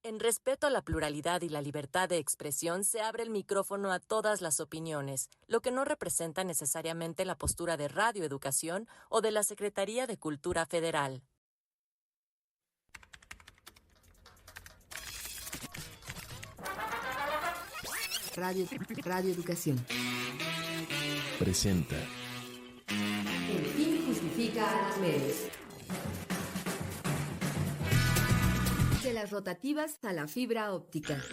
En respeto a la pluralidad y la libertad de expresión se abre el micrófono a todas las opiniones, lo que no representa necesariamente la postura de Radio Educación o de la Secretaría de Cultura Federal. Radio Educación presenta El fin justifica a los medios. De las rotativas a la fibra óptica.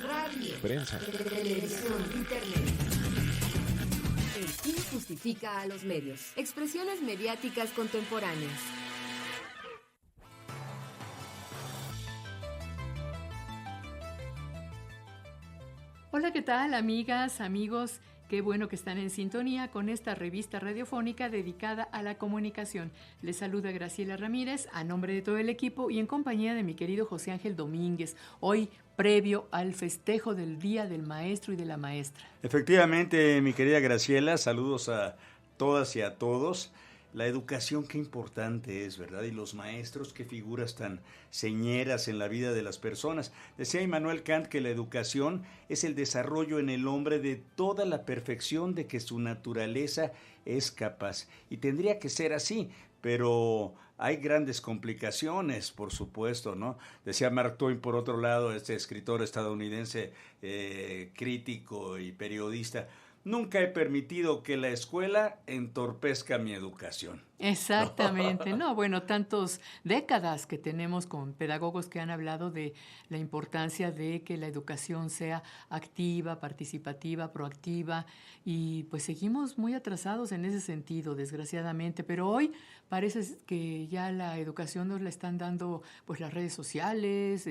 Radio, prensa, televisión, internet. El fin justifica a los medios. Expresiones mediáticas contemporáneas. Hola, ¿qué tal, amigas, amigos? Qué bueno que están en sintonía con esta revista radiofónica dedicada a la comunicación. Les saluda Graciela Ramírez a nombre de todo el equipo y en compañía de mi querido José Ángel Domínguez, hoy previo al festejo del Día del Maestro y de la Maestra. Efectivamente, mi querida Graciela, saludos a todas y a todos. La educación qué importante es, ¿verdad? Y los maestros, qué figuras tan señeras en la vida de las personas. Decía Immanuel Kant que la educación es el desarrollo en el hombre de toda la perfección de que su naturaleza es capaz. Y tendría que ser así, pero hay grandes complicaciones, por supuesto, ¿no? Decía Mark Twain, por otro lado, este escritor estadounidense, crítico y periodista: nunca he permitido que la escuela entorpezca mi educación. Exactamente, no, bueno, tantas décadas que tenemos con pedagogos que han hablado de la importancia de que la educación sea activa, participativa, proactiva, y pues seguimos muy atrasados en ese sentido, desgraciadamente, pero hoy parece que ya la educación nos la están dando pues las redes sociales,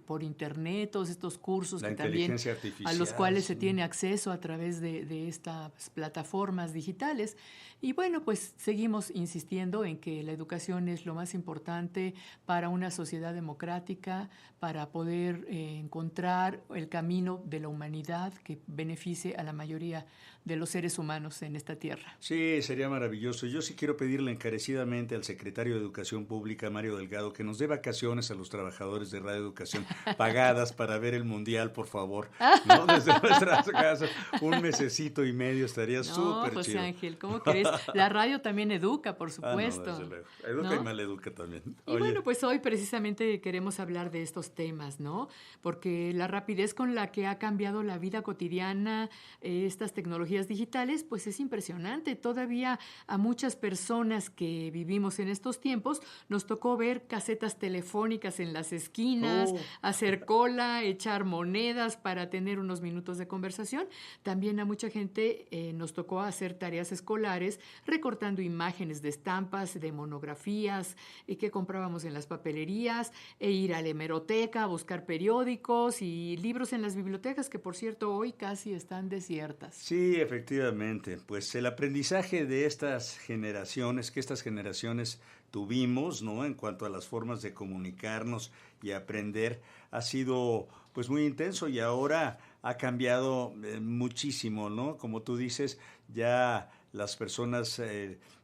por internet, todos estos cursos la que también artificial, a los cuales sí, se tiene acceso a través de estas plataformas digitales. Y bueno, pues seguimos insistiendo en que la educación es lo más importante para una sociedad democrática, para poder encontrar el camino de la humanidad que beneficie a la mayoría de los seres humanos en esta tierra. Sí, sería maravilloso. Yo sí quiero pedirle encarecidamente al secretario de Educación Pública, Mario Delgado, que nos dé vacaciones a los trabajadores de Radio Educación pagadas para ver el Mundial, por favor, ¿no? Desde nuestras casas, un mesecito y medio estaría súper chido. José Ángel, ¿cómo crees? La radio también educa, por supuesto. No, desde luego. Educa, ¿no? Y maleduca también. Y bueno, pues hoy precisamente queremos hablar de estos temas, ¿no? Porque la rapidez con la que ha cambiado la vida cotidiana, estas tecnologías digitales, pues es impresionante. Todavía a muchas personas que vivimos en estos tiempos nos tocó ver casetas telefónicas en las esquinas, hacer cola, echar monedas para tener unos minutos de conversación. También a mucha gente nos tocó hacer tareas escolares recortando imágenes de estampas, de monografías que comprábamos en las papelerías, e ir a la hemeroteca a buscar periódicos y libros en las bibliotecas, que por cierto hoy casi están desiertas. Sí, efectivamente. Pues el aprendizaje de estas generaciones, que estas generaciones tuvimos, ¿no? En cuanto a las formas de comunicarnos y aprender, ha sido pues muy intenso y ahora ha cambiado muchísimo, ¿no? Como tú dices, ya las personas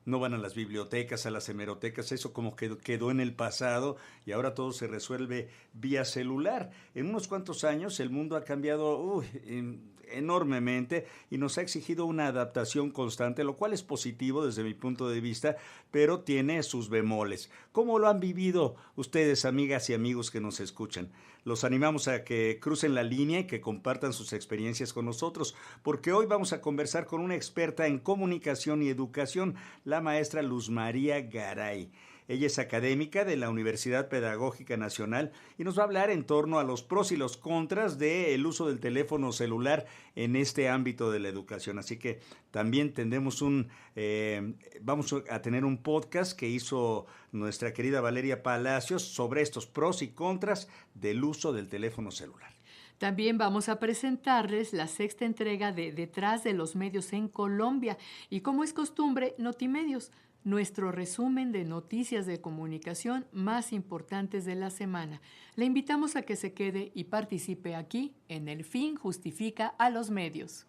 no van a las bibliotecas, a las hemerotecas, eso como que quedó en el pasado y ahora todo se resuelve vía celular. En unos cuantos años el mundo ha cambiado enormemente y nos ha exigido una adaptación constante, lo cual es positivo desde mi punto de vista, pero tiene sus bemoles. ¿Cómo lo han vivido ustedes, amigas y amigos que nos escuchan? Los animamos a que crucen la línea y que compartan sus experiencias con nosotros, porque hoy vamos a conversar con una experta en comunicación y educación, la maestra Luz María Garay. Ella es académica de la Universidad Pedagógica Nacional y nos va a hablar en torno a los pros y los contras del uso del teléfono celular en este ámbito de la educación. Así que también vamos a tener un podcast que hizo nuestra querida Valeria Palacios sobre estos pros y contras del uso del teléfono celular. También vamos a presentarles la 6ª entrega de Detrás de los Medios en Colombia y, como es costumbre, Notimedios, nuestro resumen de noticias de comunicación más importantes de la semana. Le invitamos a que se quede y participe aquí en El Fin Justifica a los Medios.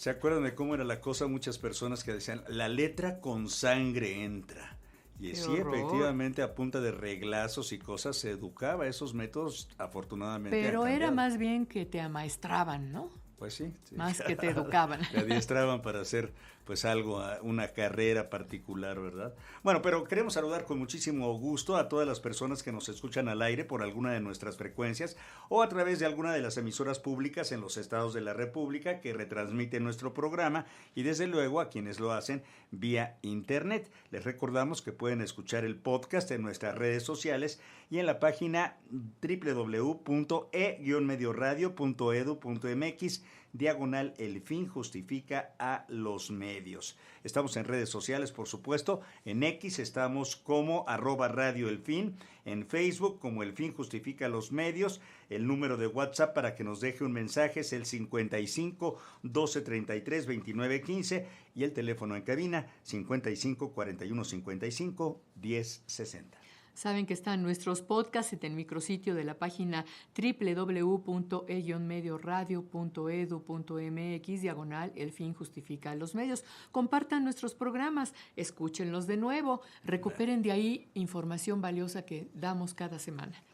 ¿Se acuerdan de cómo era la cosa? Muchas personas que decían, la letra con sangre entra. Y sí, efectivamente, a punta de reglazos y cosas se educaba. Esos métodos, afortunadamente, pero era más bien que te amaestraban, ¿no? Pues sí. Más que te educaban. Te adiestraban para hacer pues algo, una carrera particular, ¿verdad? Bueno, pero queremos saludar con muchísimo gusto a todas las personas que nos escuchan al aire por alguna de nuestras frecuencias o a través de alguna de las emisoras públicas en los estados de la República que retransmiten nuestro programa y desde luego a quienes lo hacen vía internet. Les recordamos que pueden escuchar el podcast en nuestras redes sociales y en la página www.e-medioradio.edu.mx / El Fin Justifica a los Medios. Estamos en redes sociales, por supuesto. En X estamos como @Radio El Fin. En Facebook como El Fin Justifica a los Medios. El número de WhatsApp para que nos deje un mensaje es el 55 12 33 29 15 y el teléfono en cabina 55 41 55 10 60. Saben que están nuestros podcasts en el micrositio de la página www.e-medioradio.edu.mx / El Fin Justifica a los Medios. Compartan nuestros programas, escúchenlos de nuevo, recuperen de ahí información valiosa que damos cada semana.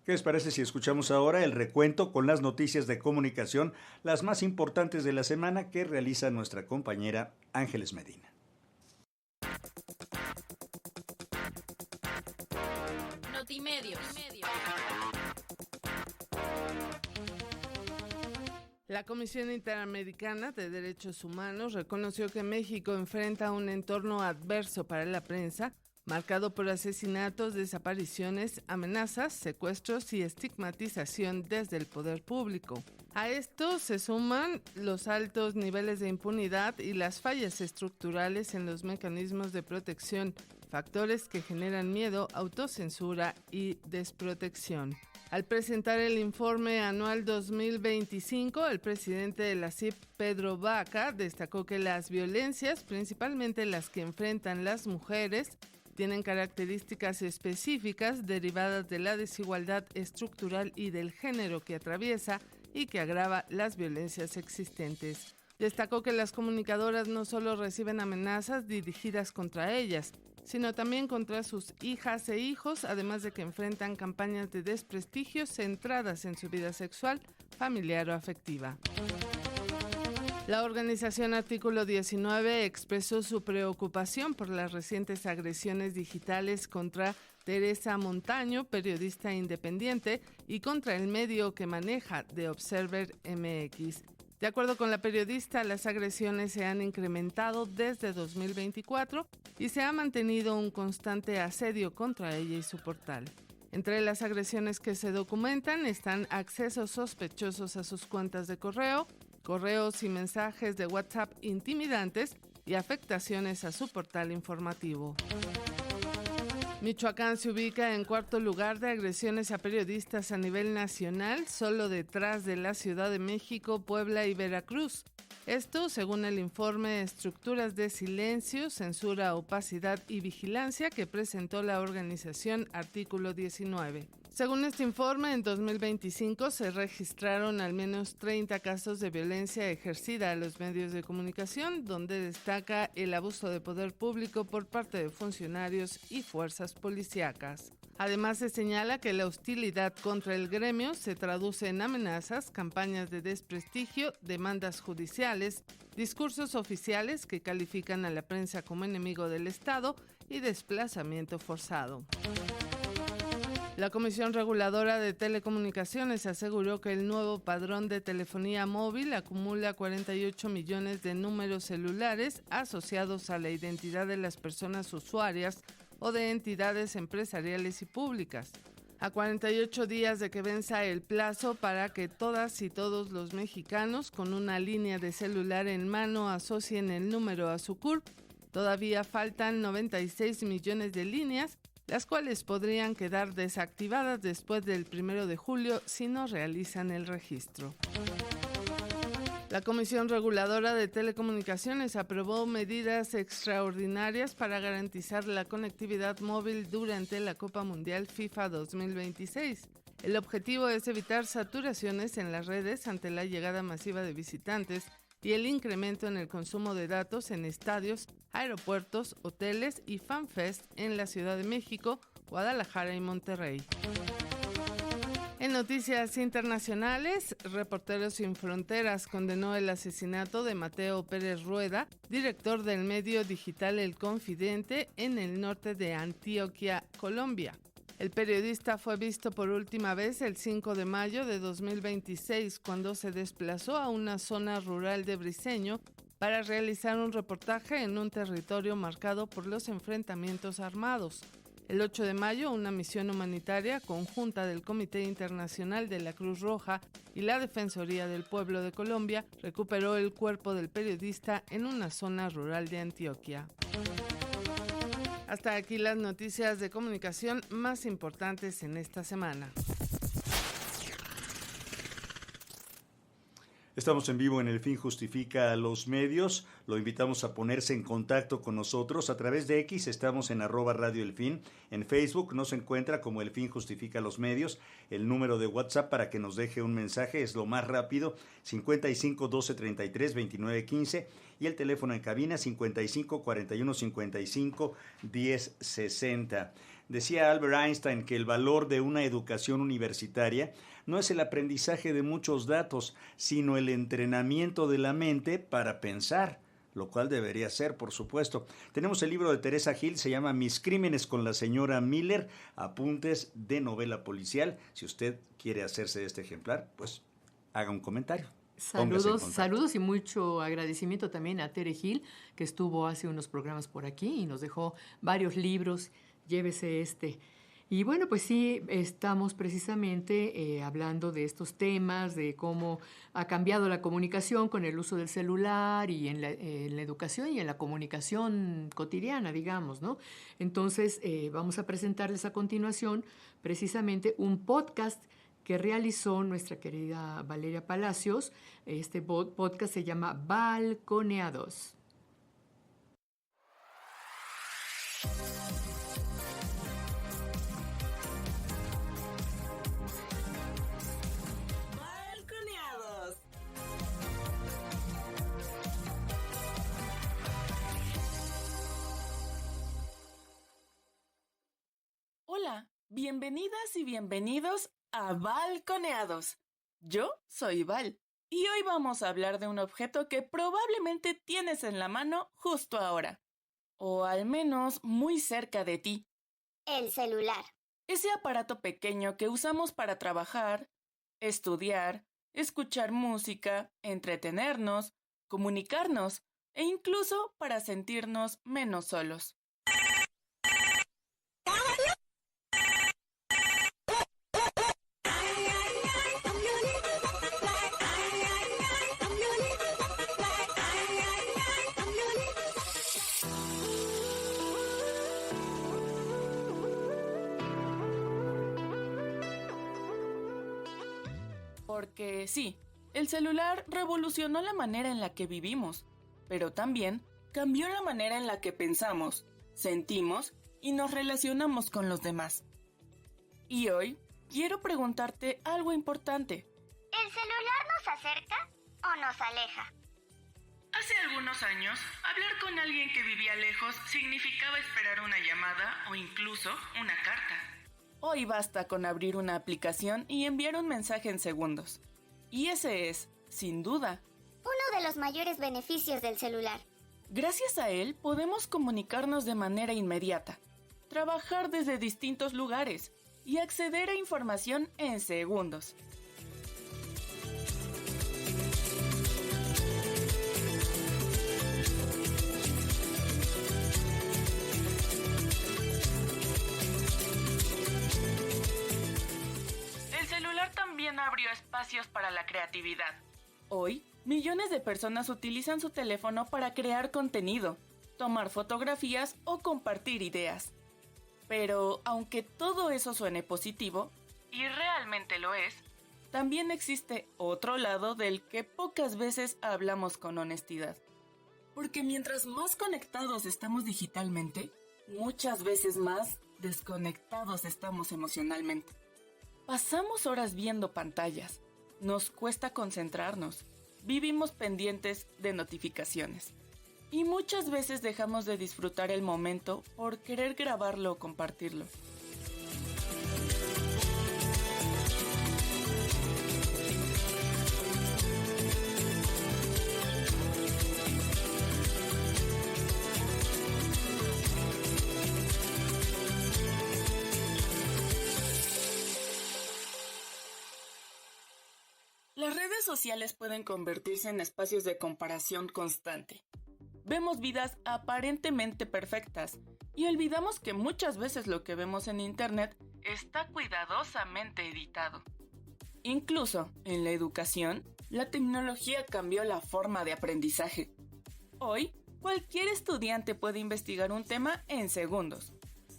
¿Qué les parece si escuchamos ahora el recuento con las noticias de comunicación, las más importantes de la semana que realiza nuestra compañera Ángeles Medina? Notimedios. La Comisión Interamericana de Derechos Humanos reconoció que México enfrenta un entorno adverso para la prensa, marcado por asesinatos, desapariciones, amenazas, secuestros y estigmatización desde el poder público. A esto se suman los altos niveles de impunidad y las fallas estructurales en los mecanismos de protección, factores que generan miedo, autocensura y desprotección. Al presentar el informe anual 2025, el presidente de la CIP, Pedro Vaca, destacó que las violencias, principalmente las que enfrentan las mujeres, tienen características específicas derivadas de la desigualdad estructural y del género que atraviesa y que agrava las violencias existentes. Destacó que las comunicadoras no solo reciben amenazas dirigidas contra ellas, sino también contra sus hijas e hijos, además de que enfrentan campañas de desprestigio centradas en su vida sexual, familiar o afectiva. La organización Artículo 19 expresó su preocupación por las recientes agresiones digitales contra Teresa Montaño, periodista independiente, y contra el medio que maneja The Observer MX. De acuerdo con la periodista, las agresiones se han incrementado desde 2024 y se ha mantenido un constante asedio contra ella y su portal. Entre las agresiones que se documentan están accesos sospechosos a sus cuentas de correo, correos y mensajes de WhatsApp intimidantes y afectaciones a su portal informativo. Michoacán se ubica en cuarto lugar de agresiones a periodistas a nivel nacional, solo detrás de la Ciudad de México, Puebla y Veracruz. Esto según el informe Estructuras de Silencio, Censura, Opacidad y Vigilancia que presentó la organización Artículo 19. Según este informe, en 2025 se registraron al menos 30 casos de violencia ejercida a los medios de comunicación, donde destaca el abuso de poder público por parte de funcionarios y fuerzas policíacas. Además, se señala que la hostilidad contra el gremio se traduce en amenazas, campañas de desprestigio, demandas judiciales, discursos oficiales que califican a la prensa como enemigo del Estado y desplazamiento forzado. La Comisión Reguladora de Telecomunicaciones aseguró que el nuevo padrón de telefonía móvil acumula 48 millones de números celulares asociados a la identidad de las personas usuarias o de entidades empresariales y públicas. A 48 días de que venza el plazo para que todas y todos los mexicanos con una línea de celular en mano asocien el número a su CURP, todavía faltan 96 millones de líneas, las cuales podrían quedar desactivadas después del 1 de julio si no realizan el registro. La Comisión Reguladora de Telecomunicaciones aprobó medidas extraordinarias para garantizar la conectividad móvil durante la Copa Mundial FIFA 2026. El objetivo es evitar saturaciones en las redes ante la llegada masiva de visitantes y el incremento en el consumo de datos en estadios, aeropuertos, hoteles y FanFest en la Ciudad de México, Guadalajara y Monterrey. En noticias internacionales, Reporteros Sin Fronteras condenó el asesinato de Mateo Pérez Rueda, director del medio digital El Confidente, en el norte de Antioquia, Colombia. El periodista fue visto por última vez el 5 de mayo de 2026, cuando se desplazó a una zona rural de Briceño para realizar un reportaje en un territorio marcado por los enfrentamientos armados. El 8 de mayo, una misión humanitaria conjunta del Comité Internacional de la Cruz Roja y la Defensoría del Pueblo de Colombia recuperó el cuerpo del periodista en una zona rural de Antioquia. Hasta aquí las noticias de comunicación más importantes en esta semana. Estamos en vivo en El Fin Justifica a los Medios. Lo invitamos a ponerse en contacto con nosotros a través de X. Estamos en @Radio El Fin. En Facebook nos encuentra como El Fin Justifica a los Medios. El número de WhatsApp para que nos deje un mensaje es lo más rápido, 55 12 33 29 15. Y el teléfono en cabina 55 41 55 10 60. Decía Albert Einstein que el valor de una educación universitaria no es el aprendizaje de muchos datos, sino el entrenamiento de la mente para pensar, lo cual debería ser, por supuesto. Tenemos el libro de Teresa Gil, se llama Mis crímenes con la señora Miller, apuntes de novela policial. Si usted quiere hacerse este ejemplar, pues haga un comentario. Saludos y mucho agradecimiento también a Tere Gil, que estuvo hace unos programas por aquí y nos dejó varios libros. Llévese este. Y bueno, pues sí, estamos precisamente hablando de estos temas, de cómo ha cambiado la comunicación con el uso del celular y en la educación y en la comunicación cotidiana, digamos, ¿no? Entonces, vamos a presentarles a continuación precisamente un podcast que realizó nuestra querida Valeria Palacios. Este podcast se llama Balconeados. Hola, bienvenidas y bienvenidos a Balconeados. Yo soy Val y hoy vamos a hablar de un objeto que probablemente tienes en la mano justo ahora, o al menos muy cerca de ti. El celular. Ese aparato pequeño que usamos para trabajar, estudiar, escuchar música, entretenernos, comunicarnos e incluso para sentirnos menos solos. Porque sí, el celular revolucionó la manera en la que vivimos, pero también cambió la manera en la que pensamos, sentimos y nos relacionamos con los demás. Y hoy quiero preguntarte algo importante. ¿El celular nos acerca o nos aleja? Hace algunos años, hablar con alguien que vivía lejos significaba esperar una llamada o incluso una carta. Hoy basta con abrir una aplicación y enviar un mensaje en segundos. Y ese es, sin duda, uno de los mayores beneficios del celular. Gracias a él podemos comunicarnos de manera inmediata, trabajar desde distintos lugares y acceder a información en segundos. También abrió espacios para la creatividad. Hoy, millones de personas utilizan su teléfono para crear contenido, tomar fotografías o compartir ideas. Pero, aunque todo eso suene positivo, y realmente lo es, también existe otro lado del que pocas veces hablamos con honestidad. Porque mientras más conectados estamos digitalmente, muchas veces más desconectados estamos emocionalmente. Pasamos horas viendo pantallas, nos cuesta concentrarnos vivimos pendientes de notificaciones. Y muchas veces dejamos de disfrutar el momento por querer grabarlo o compartirlo. Las redes sociales pueden convertirse en espacios de comparación constante. Vemos vidas aparentemente perfectas y olvidamos que muchas veces lo que vemos en Internet está cuidadosamente editado. Incluso en la educación, la tecnología cambió la forma de aprendizaje. Hoy, cualquier estudiante puede investigar un tema en segundos,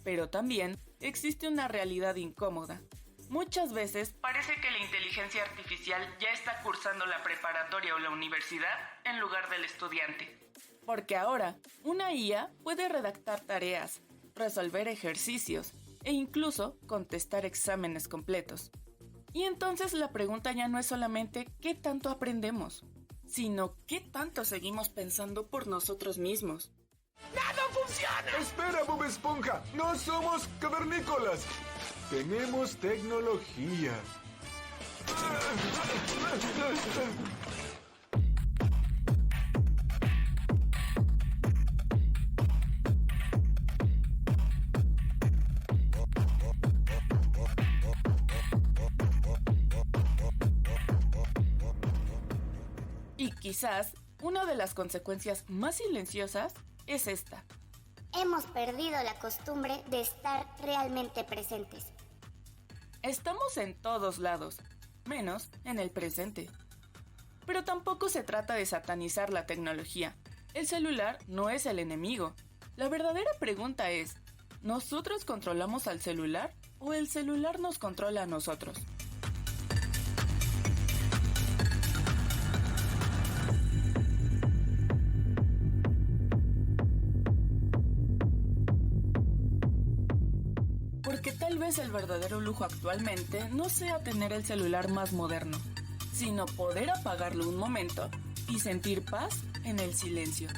pero también existe una realidad incómoda. Muchas veces parece que la inteligencia artificial ya está cursando la preparatoria o la universidad en lugar del estudiante. Porque ahora, una IA puede redactar tareas, resolver ejercicios e incluso contestar exámenes completos. Y entonces la pregunta ya no es solamente ¿qué tanto aprendemos?, sino ¿qué tanto seguimos pensando por nosotros mismos? ¡Nada funciona! ¡Espera, Bob Esponja! ¡No somos cavernícolas! ¡Tenemos tecnología! Y quizás una de las consecuencias más silenciosas es esta. Hemos perdido la costumbre de estar realmente presentes. Estamos en todos lados, menos en el presente. Pero tampoco se trata de satanizar la tecnología. El celular no es el enemigo. La verdadera pregunta es, ¿nosotros controlamos al celular o el celular nos controla a nosotros? Porque tal vez el verdadero lujo actualmente no sea tener el celular más moderno, sino poder apagarlo un momento y sentir paz en el silencio.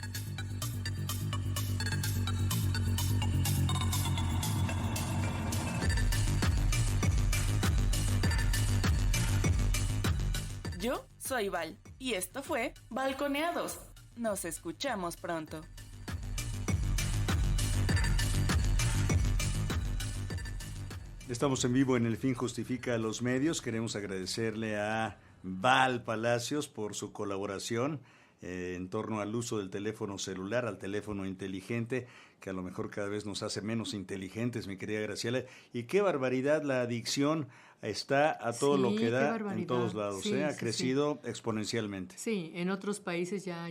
Yo soy Val y esto fue Balconeados. Nos escuchamos pronto. Estamos en vivo en El Fin Justifica a los Medios. Queremos agradecerle a Val Palacios por su colaboración en torno al uso del teléfono celular, al teléfono inteligente, que a lo mejor cada vez nos hace menos inteligentes, mi querida Graciela. Y qué barbaridad, la adicción está a todo lo que da en todos lados, sí, ha crecido exponencialmente. Sí, en otros países ya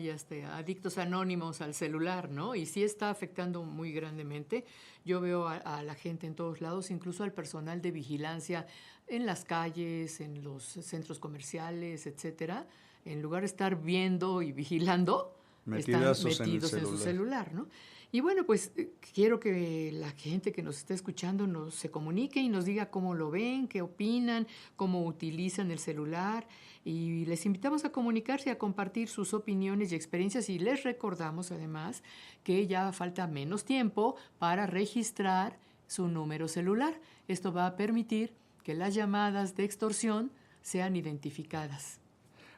adictos anónimos al celular, ¿no? Y sí está afectando muy grandemente. Yo veo a la gente en todos lados, incluso al personal de vigilancia en las calles, en los centros comerciales, etcétera. En lugar de estar viendo y vigilando, están metidos en su celular, ¿no? Y bueno, pues quiero que la gente que nos esté escuchando se comunique y nos diga cómo lo ven, qué opinan, cómo utilizan el celular. Y les invitamos a comunicarse y a compartir sus opiniones y experiencias. Y les recordamos además que ya falta menos tiempo para registrar su número celular. Esto va a permitir que las llamadas de extorsión sean identificadas.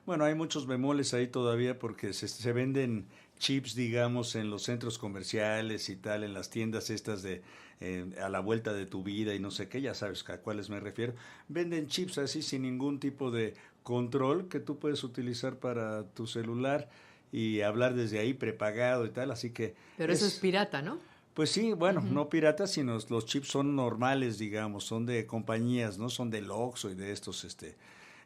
Bueno, hay muchos bemoles ahí todavía porque se venden chips, digamos, en los centros comerciales y tal, en las tiendas estas de a la vuelta de tu vida y no sé qué, ya sabes a cuáles me refiero. Venden chips así sin ningún tipo de control que tú puedes utilizar para tu celular y hablar desde ahí prepagado y tal, así que... Pero eso es pirata, ¿no? Pues sí, bueno, no piratas, sino los chips son normales, digamos, son de compañías, no son del Oxxo y de estos,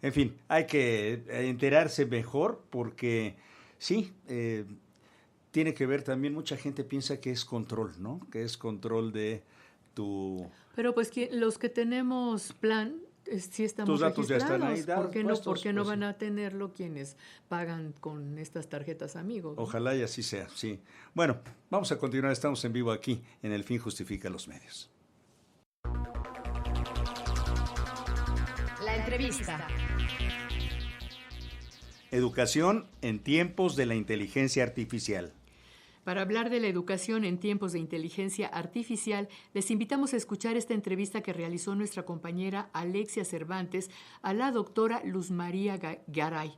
En fin, hay que enterarse mejor porque sí, tiene que ver también, mucha gente piensa que es control, ¿no? Que es control de tu... Pero pues los que tenemos plan, sí estamos tus datos registrados. Ya están ahí dados, ¿Por qué no van a tenerlo quienes pagan con estas tarjetas amigos? Ojalá y así sea, sí. Bueno, vamos a continuar, estamos en vivo aquí en El Fin Justifica los Medios. La entrevista. Educación en tiempos de la inteligencia artificial. Para hablar de la educación en tiempos de inteligencia artificial, les invitamos a escuchar esta entrevista que realizó nuestra compañera Alexia Cervantes a la doctora Luz María Garay.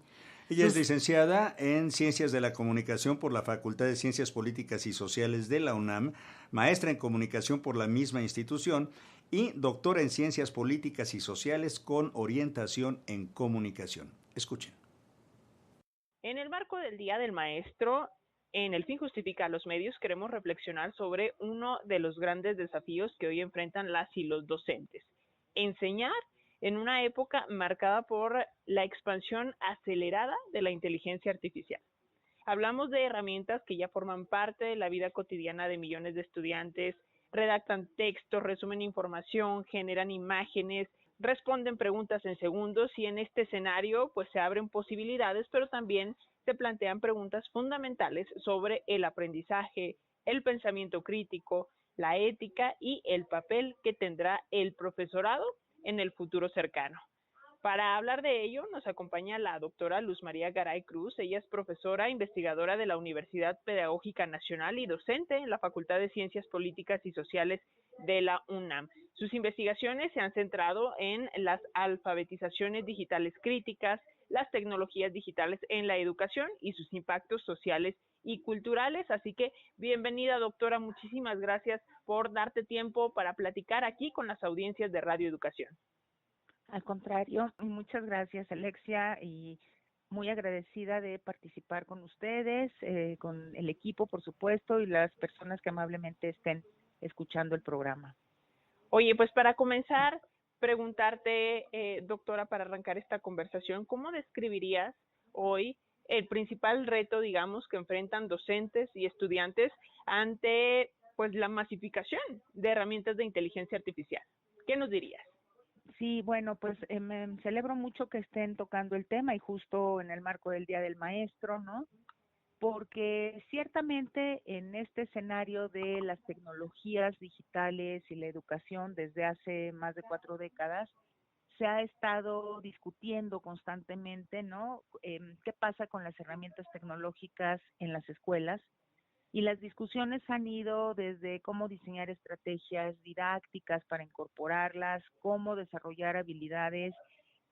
Ella es licenciada en Ciencias de la Comunicación por la Facultad de Ciencias Políticas y Sociales de la UNAM, maestra en Comunicación por la misma institución y doctora en Ciencias Políticas y Sociales con orientación en Comunicación. Escuchen. En el marco del Día del Maestro, en El fin justifica a los medios, queremos reflexionar sobre uno de los grandes desafíos que hoy enfrentan las y los docentes. Enseñar en una época marcada por la expansión acelerada de la inteligencia artificial. Hablamos de herramientas que ya forman parte de la vida cotidiana de millones de estudiantes, redactan textos, resumen información, generan imágenes, responden preguntas en segundos y en este escenario pues se abren posibilidades, pero también se plantean preguntas fundamentales sobre el aprendizaje, el pensamiento crítico, la ética y el papel que tendrá el profesorado en el futuro cercano. Para hablar de ello nos acompaña la doctora Luz María Garay Cruz. Ella es profesora investigadora de la Universidad Pedagógica Nacional y docente en la Facultad de Ciencias Políticas y Sociales de la UNAM. Sus investigaciones se han centrado en las alfabetizaciones digitales críticas, las tecnologías digitales en la educación y sus impactos sociales y culturales. Así que bienvenida, doctora, muchísimas gracias por darte tiempo para platicar aquí con las audiencias de Radio Educación. Al contrario, muchas gracias, Alexia, y muy agradecida de participar con ustedes, con el equipo, por supuesto, y las personas que amablemente estén escuchando el programa. Oye, pues para comenzar, preguntarte, doctora, para arrancar esta conversación, ¿cómo describirías hoy el principal reto, digamos, que enfrentan docentes y estudiantes ante pues la masificación de herramientas de inteligencia artificial? ¿Qué nos dirías? Sí, bueno, pues me celebro mucho que estén tocando el tema y justo en el marco del Día del Maestro, ¿no? Porque ciertamente en este escenario de las tecnologías digitales y la educación desde hace más de 4 décadas, se ha estado discutiendo constantemente, ¿no? ¿Qué pasa con las herramientas tecnológicas en las escuelas? Y las discusiones han ido desde cómo diseñar estrategias didácticas para incorporarlas, cómo desarrollar habilidades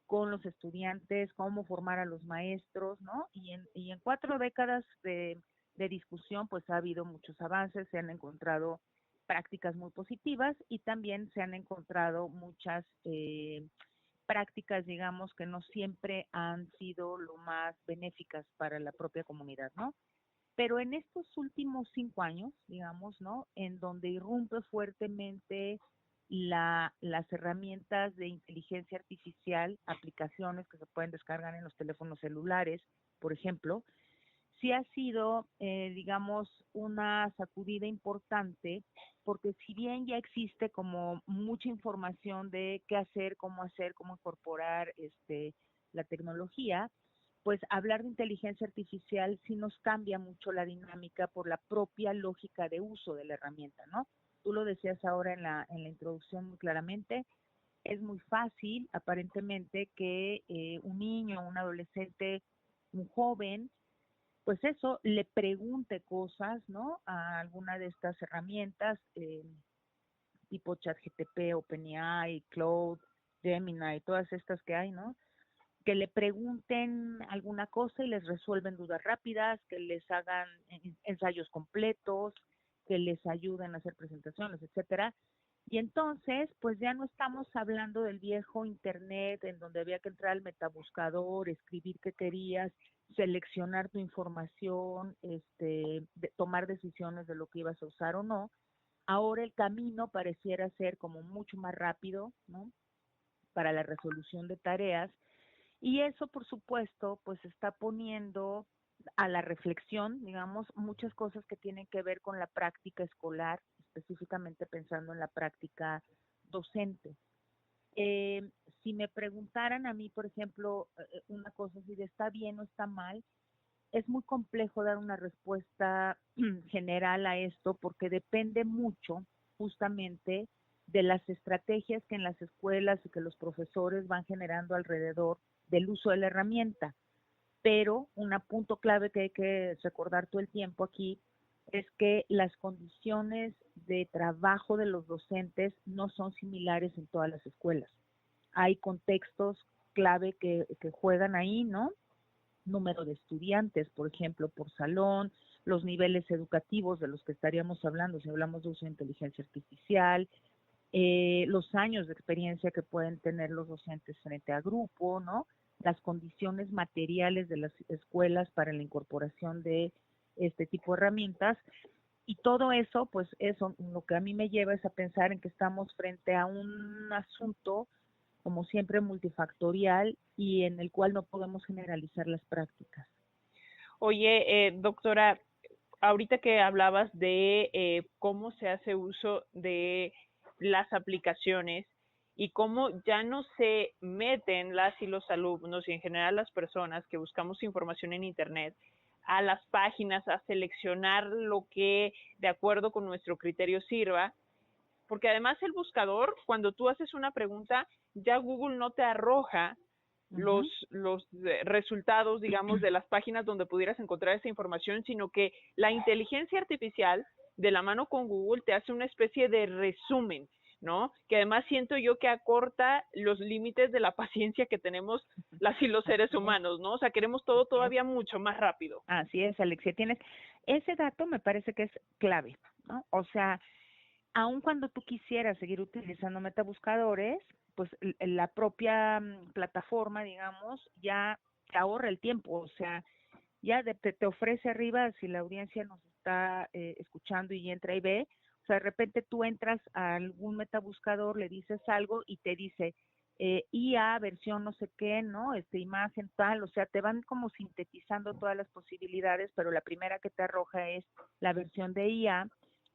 con los estudiantes, cómo formar a los maestros, ¿no? Y en 4 décadas de discusión, pues ha habido muchos avances, se han encontrado prácticas muy positivas y también se han encontrado muchas prácticas, digamos, que no siempre han sido lo más benéficas para la propia comunidad, ¿no? Pero en estos últimos 5 años, digamos, ¿no? En donde irrumpe fuertemente las herramientas de inteligencia artificial, aplicaciones que se pueden descargar en los teléfonos celulares, por ejemplo, sí ha sido, digamos, una sacudida importante, porque si bien ya existe como mucha información de qué hacer, cómo incorporar la tecnología, pues hablar de inteligencia artificial sí nos cambia mucho la dinámica por la propia lógica de uso de la herramienta, ¿no? Tú lo decías ahora en la introducción muy claramente, es muy fácil aparentemente que un niño, un adolescente, un joven, pues eso, le pregunte cosas, ¿no? A alguna de estas herramientas, tipo ChatGPT, OpenAI, Claude, Gemini, todas estas que hay, ¿no? Que le pregunten alguna cosa y les resuelven dudas rápidas, que les hagan ensayos completos, que les ayuden a hacer presentaciones, etcétera. Y entonces, pues ya no estamos hablando del viejo internet en donde había que entrar al metabuscador, escribir qué querías, seleccionar tu información, tomar decisiones de lo que ibas a usar o no. Ahora el camino pareciera ser como mucho más rápido, ¿no? Para la resolución de tareas. Y eso, por supuesto, pues está poniendo a la reflexión, digamos, muchas cosas que tienen que ver con la práctica escolar, específicamente pensando en la práctica docente. Si me preguntaran a mí, por ejemplo, una cosa así de está bien o está mal, es muy complejo dar una respuesta general a esto porque depende mucho justamente de las estrategias que en las escuelas y que los profesores van generando alrededor del uso de la herramienta. pero un punto clave que hay que recordar todo el tiempo aquí es que las condiciones de trabajo de los docentes no son similares en todas las escuelas. Hay contextos clave que juegan ahí, ¿no? Número de estudiantes, por ejemplo, por salón, los niveles educativos de los que estaríamos hablando, si hablamos de uso de inteligencia artificial, los años de experiencia que pueden tener los docentes frente a grupo, ¿no? Las condiciones materiales de las escuelas para la incorporación de este tipo de herramientas. Y todo eso, pues eso, lo que a mí me lleva es a pensar en que estamos frente a un asunto, como siempre, multifactorial y en el cual no podemos generalizar las prácticas. Oye, doctora, ahorita que hablabas de cómo se hace uso de las aplicaciones y cómo ya no se meten las y los alumnos y en general las personas que buscamos información en Internet a las páginas, a seleccionar lo que de acuerdo con nuestro criterio sirva, porque además el buscador, cuando tú haces una pregunta, ya Google no te arroja los resultados, digamos, de las páginas donde pudieras encontrar esa información, sino que la inteligencia artificial, de la mano con Google, te hace una especie de resumen, ¿no? Que además siento yo que acorta los límites de la paciencia que tenemos las y los seres humanos, ¿no? O sea, queremos todo todavía mucho más rápido. Así es, Alexia, tienes ese dato, me parece que es clave, ¿no? O sea, aun cuando tú quisieras seguir utilizando metabuscadores, pues la propia plataforma, digamos, ya te ahorra el tiempo, o sea, ya te ofrece arriba, si la audiencia nos está escuchando y entra y ve, o sea, de repente tú entras a algún metabuscador, le dices algo y te dice IA, versión no sé qué, ¿no? Imagen tal, o sea, te van como sintetizando todas las posibilidades, pero la primera que te arroja es la versión de IA,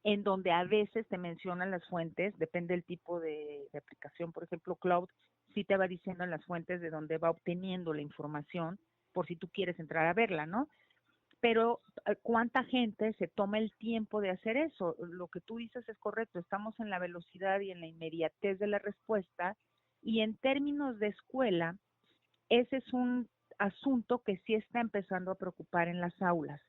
en donde a veces te mencionan las fuentes, depende del tipo de aplicación, por ejemplo, Cloud, sí te va diciendo en las fuentes de donde va obteniendo la información, por si tú quieres entrar a verla, ¿no? Pero ¿cuánta gente se toma el tiempo de hacer eso? Lo que tú dices es correcto, estamos en la velocidad y en la inmediatez de la respuesta, y en términos de escuela, ese es un asunto que sí está empezando a preocupar en las aulas.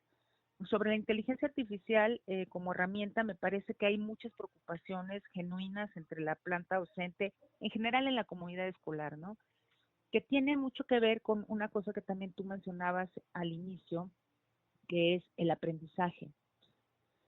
Sobre la inteligencia artificial como herramienta, me parece que hay muchas preocupaciones genuinas entre la planta docente, en general en la comunidad escolar, ¿no? Que tiene mucho que ver con una cosa que también tú mencionabas al inicio, que es el aprendizaje.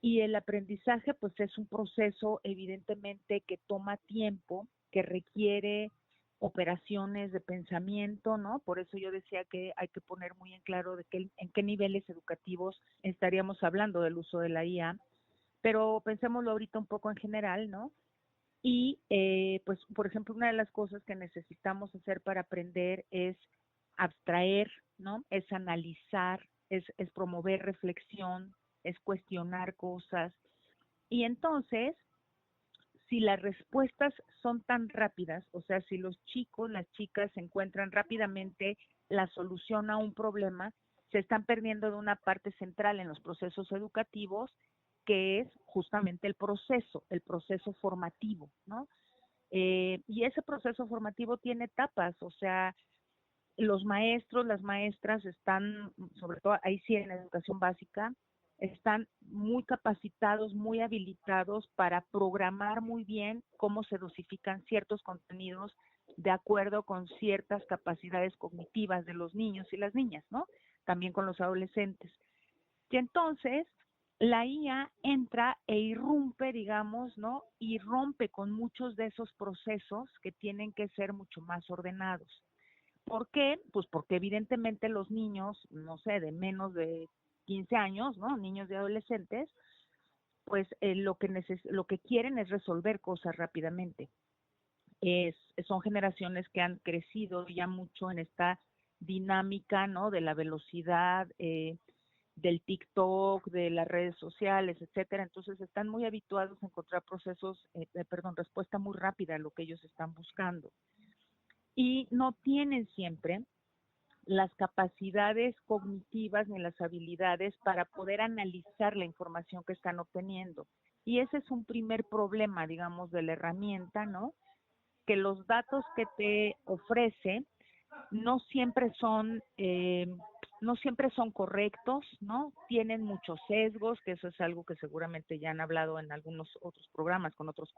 Y el aprendizaje, pues, es un proceso evidentemente que toma tiempo, que requiere operaciones de pensamiento, ¿no? Por eso yo decía que hay que poner muy en claro de en qué niveles educativos estaríamos hablando del uso de la IA, pero pensémoslo ahorita un poco en general, ¿no? Y pues, por ejemplo, una de las cosas que necesitamos hacer para aprender es abstraer, ¿no? Es analizar, es promover reflexión, es cuestionar cosas. Y entonces, si las respuestas son tan rápidas, o sea, si los chicos, las chicas encuentran rápidamente la solución a un problema, se están perdiendo de una parte central en los procesos educativos, que es justamente el proceso formativo, ¿no? Y ese proceso formativo tiene etapas, o sea, los maestros, las maestras están, sobre todo ahí sí en la educación básica, están muy capacitados, muy habilitados para programar muy bien cómo se dosifican ciertos contenidos de acuerdo con ciertas capacidades cognitivas de los niños y las niñas, ¿no? También con los adolescentes. Y entonces la IA entra e irrumpe, digamos, ¿no? Y rompe con muchos de esos procesos que tienen que ser mucho más ordenados. ¿Por qué? Pues porque evidentemente los niños, no sé, de menos de 15 años, ¿no? Niños y adolescentes, pues lo que quieren es resolver cosas rápidamente. Son generaciones que han crecido ya mucho en esta dinámica, ¿no? De la velocidad, del TikTok, de las redes sociales, etcétera. Entonces están muy habituados a encontrar respuesta muy rápida a lo que ellos están buscando. Y no tienen siempre las capacidades cognitivas ni las habilidades para poder analizar la información que están obteniendo. Y ese es un primer problema, digamos, de la herramienta, ¿no? Que los datos que te ofrece no siempre son correctos, ¿no? Tienen muchos sesgos, que eso es algo que seguramente ya han hablado en algunos otros programas con otros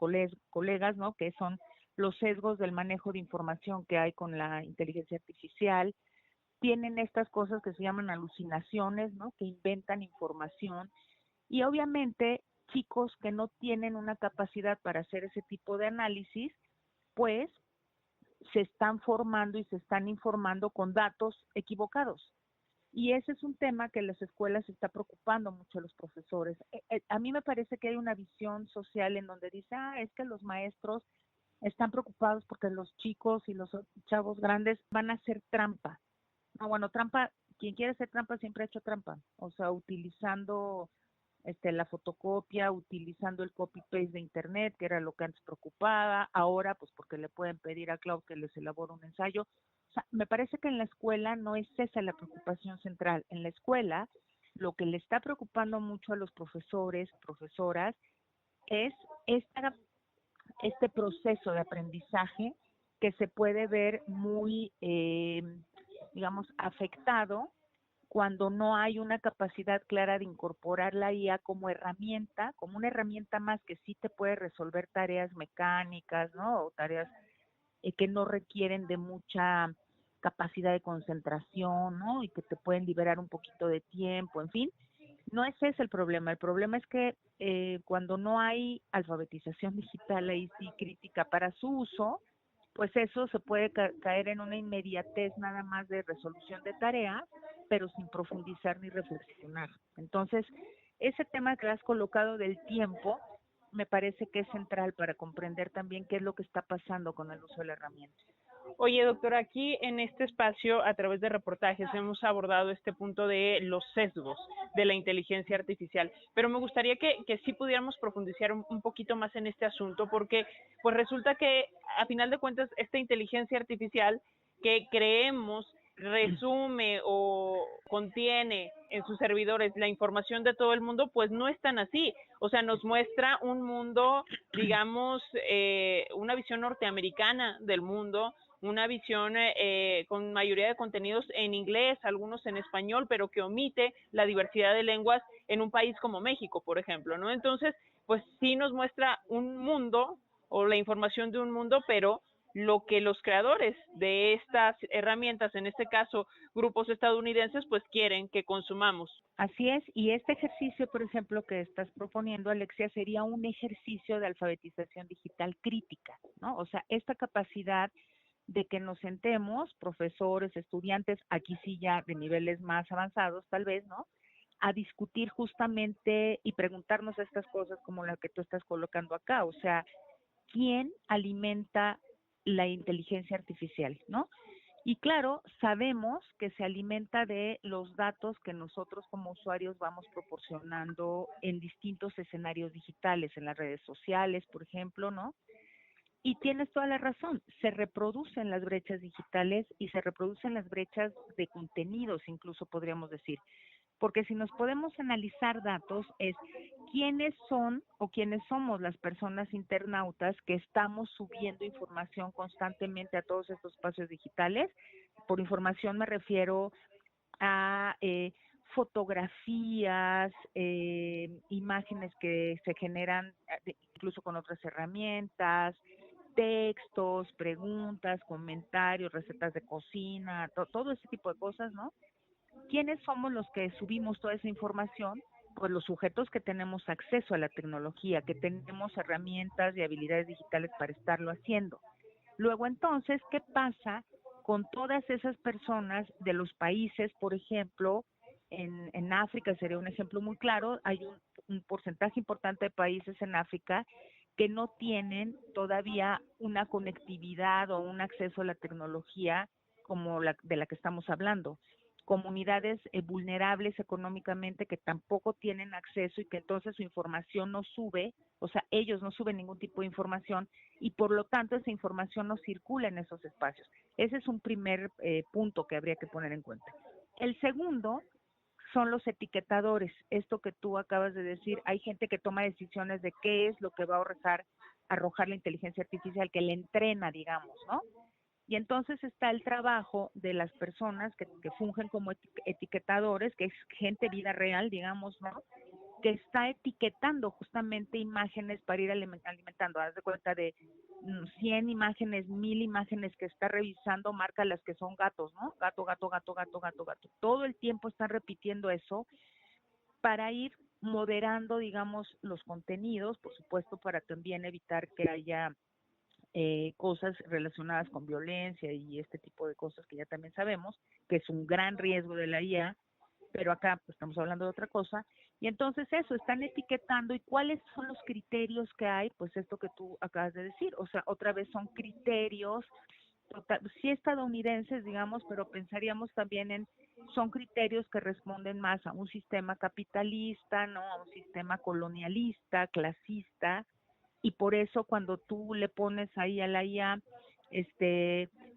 colegas, ¿no? Que son los sesgos del manejo de información que hay con la inteligencia artificial. Tienen estas cosas que se llaman alucinaciones, ¿no? Que inventan información. Y obviamente chicos que no tienen una capacidad para hacer ese tipo de análisis, pues se están formando y se están informando con datos equivocados. Y ese es un tema que las escuelas está preocupando mucho a los profesores. A mí me parece que hay una visión social en donde dice, es que los maestros están preocupados porque los chicos y los chavos grandes van a hacer trampa. No, bueno, trampa, quien quiere hacer trampa siempre ha hecho trampa. O sea, utilizando la fotocopia, utilizando el copy-paste de internet, que era lo que antes preocupaba, ahora pues porque le pueden pedir a Cloud que les elabore un ensayo. O sea, me parece que en la escuela no es esa la preocupación central. En la escuela, lo que le está preocupando mucho a los profesores, profesoras, es este proceso de aprendizaje que se puede ver muy, digamos, afectado cuando no hay una capacidad clara de incorporar la IA como herramienta, como una herramienta más que sí te puede resolver tareas mecánicas, ¿no? O tareas que no requieren de mucha capacidad de concentración, ¿no? Y que te pueden liberar un poquito de tiempo, en fin. No ese es el problema es que cuando no hay alfabetización digital ahí sí crítica para su uso, pues eso se puede caer en una inmediatez nada más de resolución de tareas, pero sin profundizar ni reflexionar. Entonces, ese tema que has colocado del tiempo me parece que es central para comprender también qué es lo que está pasando con el uso de la herramienta. Oye, doctora, aquí en este espacio, a través de reportajes, hemos abordado este punto de los sesgos de la inteligencia artificial, pero me gustaría que sí pudiéramos profundizar un poquito más en este asunto, porque pues resulta que, a final de cuentas, esta inteligencia artificial que creemos resume o contiene en sus servidores la información de todo el mundo, pues no es tan así. O sea, nos muestra un mundo, digamos, una visión norteamericana del mundo, una visión con mayoría de contenidos en inglés, algunos en español, pero que omite la diversidad de lenguas en un país como México, por ejemplo, ¿no? Entonces, pues sí nos muestra un mundo o la información de un mundo, pero lo que los creadores de estas herramientas, en este caso grupos estadounidenses, pues quieren que consumamos. Así es, y este ejercicio, por ejemplo, que estás proponiendo, Alexia, sería un ejercicio de alfabetización digital crítica, ¿no? O sea, esta capacidad de que nos sentemos, profesores, estudiantes, aquí sí ya de niveles más avanzados tal vez, ¿no? A discutir justamente y preguntarnos estas cosas como la que tú estás colocando acá, o sea, ¿quién alimenta la inteligencia artificial, ¿no? Y claro, sabemos que se alimenta de los datos que nosotros como usuarios vamos proporcionando en distintos escenarios digitales, en las redes sociales, por ejemplo, ¿no? Y tienes toda la razón, se reproducen las brechas digitales y se reproducen las brechas de contenidos, incluso podríamos decir. Porque si nos podemos analizar datos es quiénes son o quiénes somos las personas internautas que estamos subiendo información constantemente a todos estos espacios digitales. Por información me refiero a fotografías, imágenes que se generan incluso con otras herramientas, textos, preguntas, comentarios, recetas de cocina, todo ese tipo de cosas, ¿no? ¿Quiénes somos los que subimos toda esa información? Pues los sujetos que tenemos acceso a la tecnología, que tenemos herramientas y habilidades digitales para estarlo haciendo. Luego entonces, ¿qué pasa con todas esas personas de los países, por ejemplo, en África sería un ejemplo muy claro, hay un porcentaje importante de países en África que no tienen todavía una conectividad o un acceso a la tecnología como la de la que estamos hablando. Comunidades vulnerables económicamente que tampoco tienen acceso y que entonces su información no sube, o sea, ellos no suben ningún tipo de información y por lo tanto esa información no circula en esos espacios. Ese es un primer punto que habría que poner en cuenta. El segundo son los etiquetadores. Esto que tú acabas de decir, hay gente que toma decisiones de qué es lo que va a arrojar la inteligencia artificial, que le entrena, digamos, ¿no? Y entonces está el trabajo de las personas que fungen como etiquetadores, que es gente vida real, digamos, ¿no? Que está etiquetando justamente imágenes para ir alimentando. Haz de cuenta de 100 imágenes, 1000 imágenes que está revisando, marca las que son gatos, ¿no? Gato, gato, gato, gato, gato, gato. Todo el tiempo están repitiendo eso para ir moderando, digamos, los contenidos, por supuesto, para también evitar que haya cosas relacionadas con violencia y este tipo de cosas que ya también sabemos, que es un gran riesgo de la IA, pero acá pues, estamos hablando de otra cosa. Y entonces eso, están etiquetando. ¿Y cuáles son los criterios que hay? Pues esto que tú acabas de decir, o sea, otra vez son criterios sí estadounidenses, digamos, pero pensaríamos también son criterios que responden más a un sistema capitalista, ¿no? A un sistema colonialista, clasista, y por eso cuando tú le pones ahí a la IA,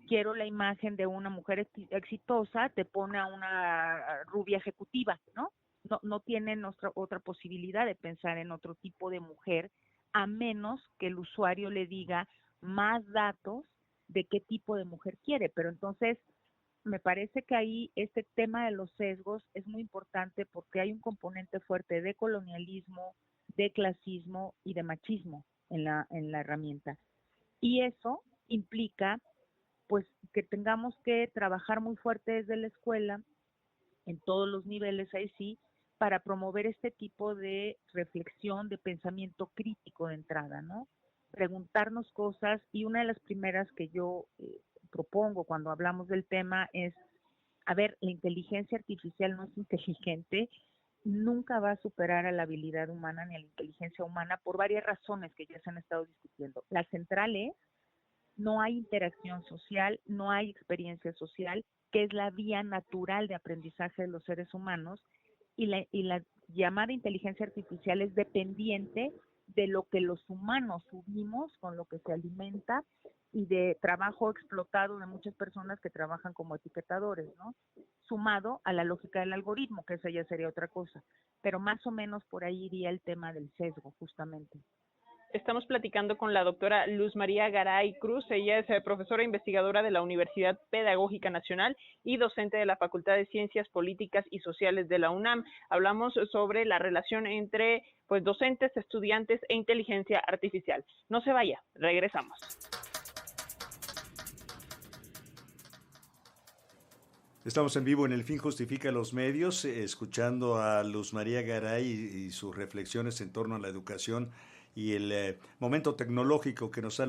quiero la imagen de una mujer exitosa, te pone a una rubia ejecutiva, ¿no? No tienen otra posibilidad de pensar en otro tipo de mujer, a menos que el usuario le diga más datos de qué tipo de mujer quiere. Pero entonces, me parece que ahí este tema de los sesgos es muy importante porque hay un componente fuerte de colonialismo, de clasismo y de machismo en la herramienta. Y eso implica pues que tengamos que trabajar muy fuerte desde la escuela, en todos los niveles ahí sí, para promover este tipo de reflexión, de pensamiento crítico de entrada, ¿no? Preguntarnos cosas, y una de las primeras que yo propongo cuando hablamos del tema es, a ver, la inteligencia artificial no es inteligente, nunca va a superar a la habilidad humana ni a la inteligencia humana por varias razones que ya se han estado discutiendo. La central es, no hay interacción social, no hay experiencia social, que es la vía natural de aprendizaje de los seres humanos, y la llamada inteligencia artificial es dependiente de lo que los humanos subimos, con lo que se alimenta, y de trabajo explotado de muchas personas que trabajan como etiquetadores, ¿no? Sumado a la lógica del algoritmo, que esa ya sería otra cosa. Pero más o menos por ahí iría el tema del sesgo, justamente. Estamos platicando con la doctora Luz María Garay Cruz. Ella es profesora investigadora de la Universidad Pedagógica Nacional y docente de la Facultad de Ciencias Políticas y Sociales de la UNAM. Hablamos sobre la relación entre pues, docentes, estudiantes e inteligencia artificial. No se vaya, regresamos. Estamos en vivo en El Fin Justifica los Medios, escuchando a Luz María Garay y sus reflexiones en torno a la educación y el momento tecnológico que nos ha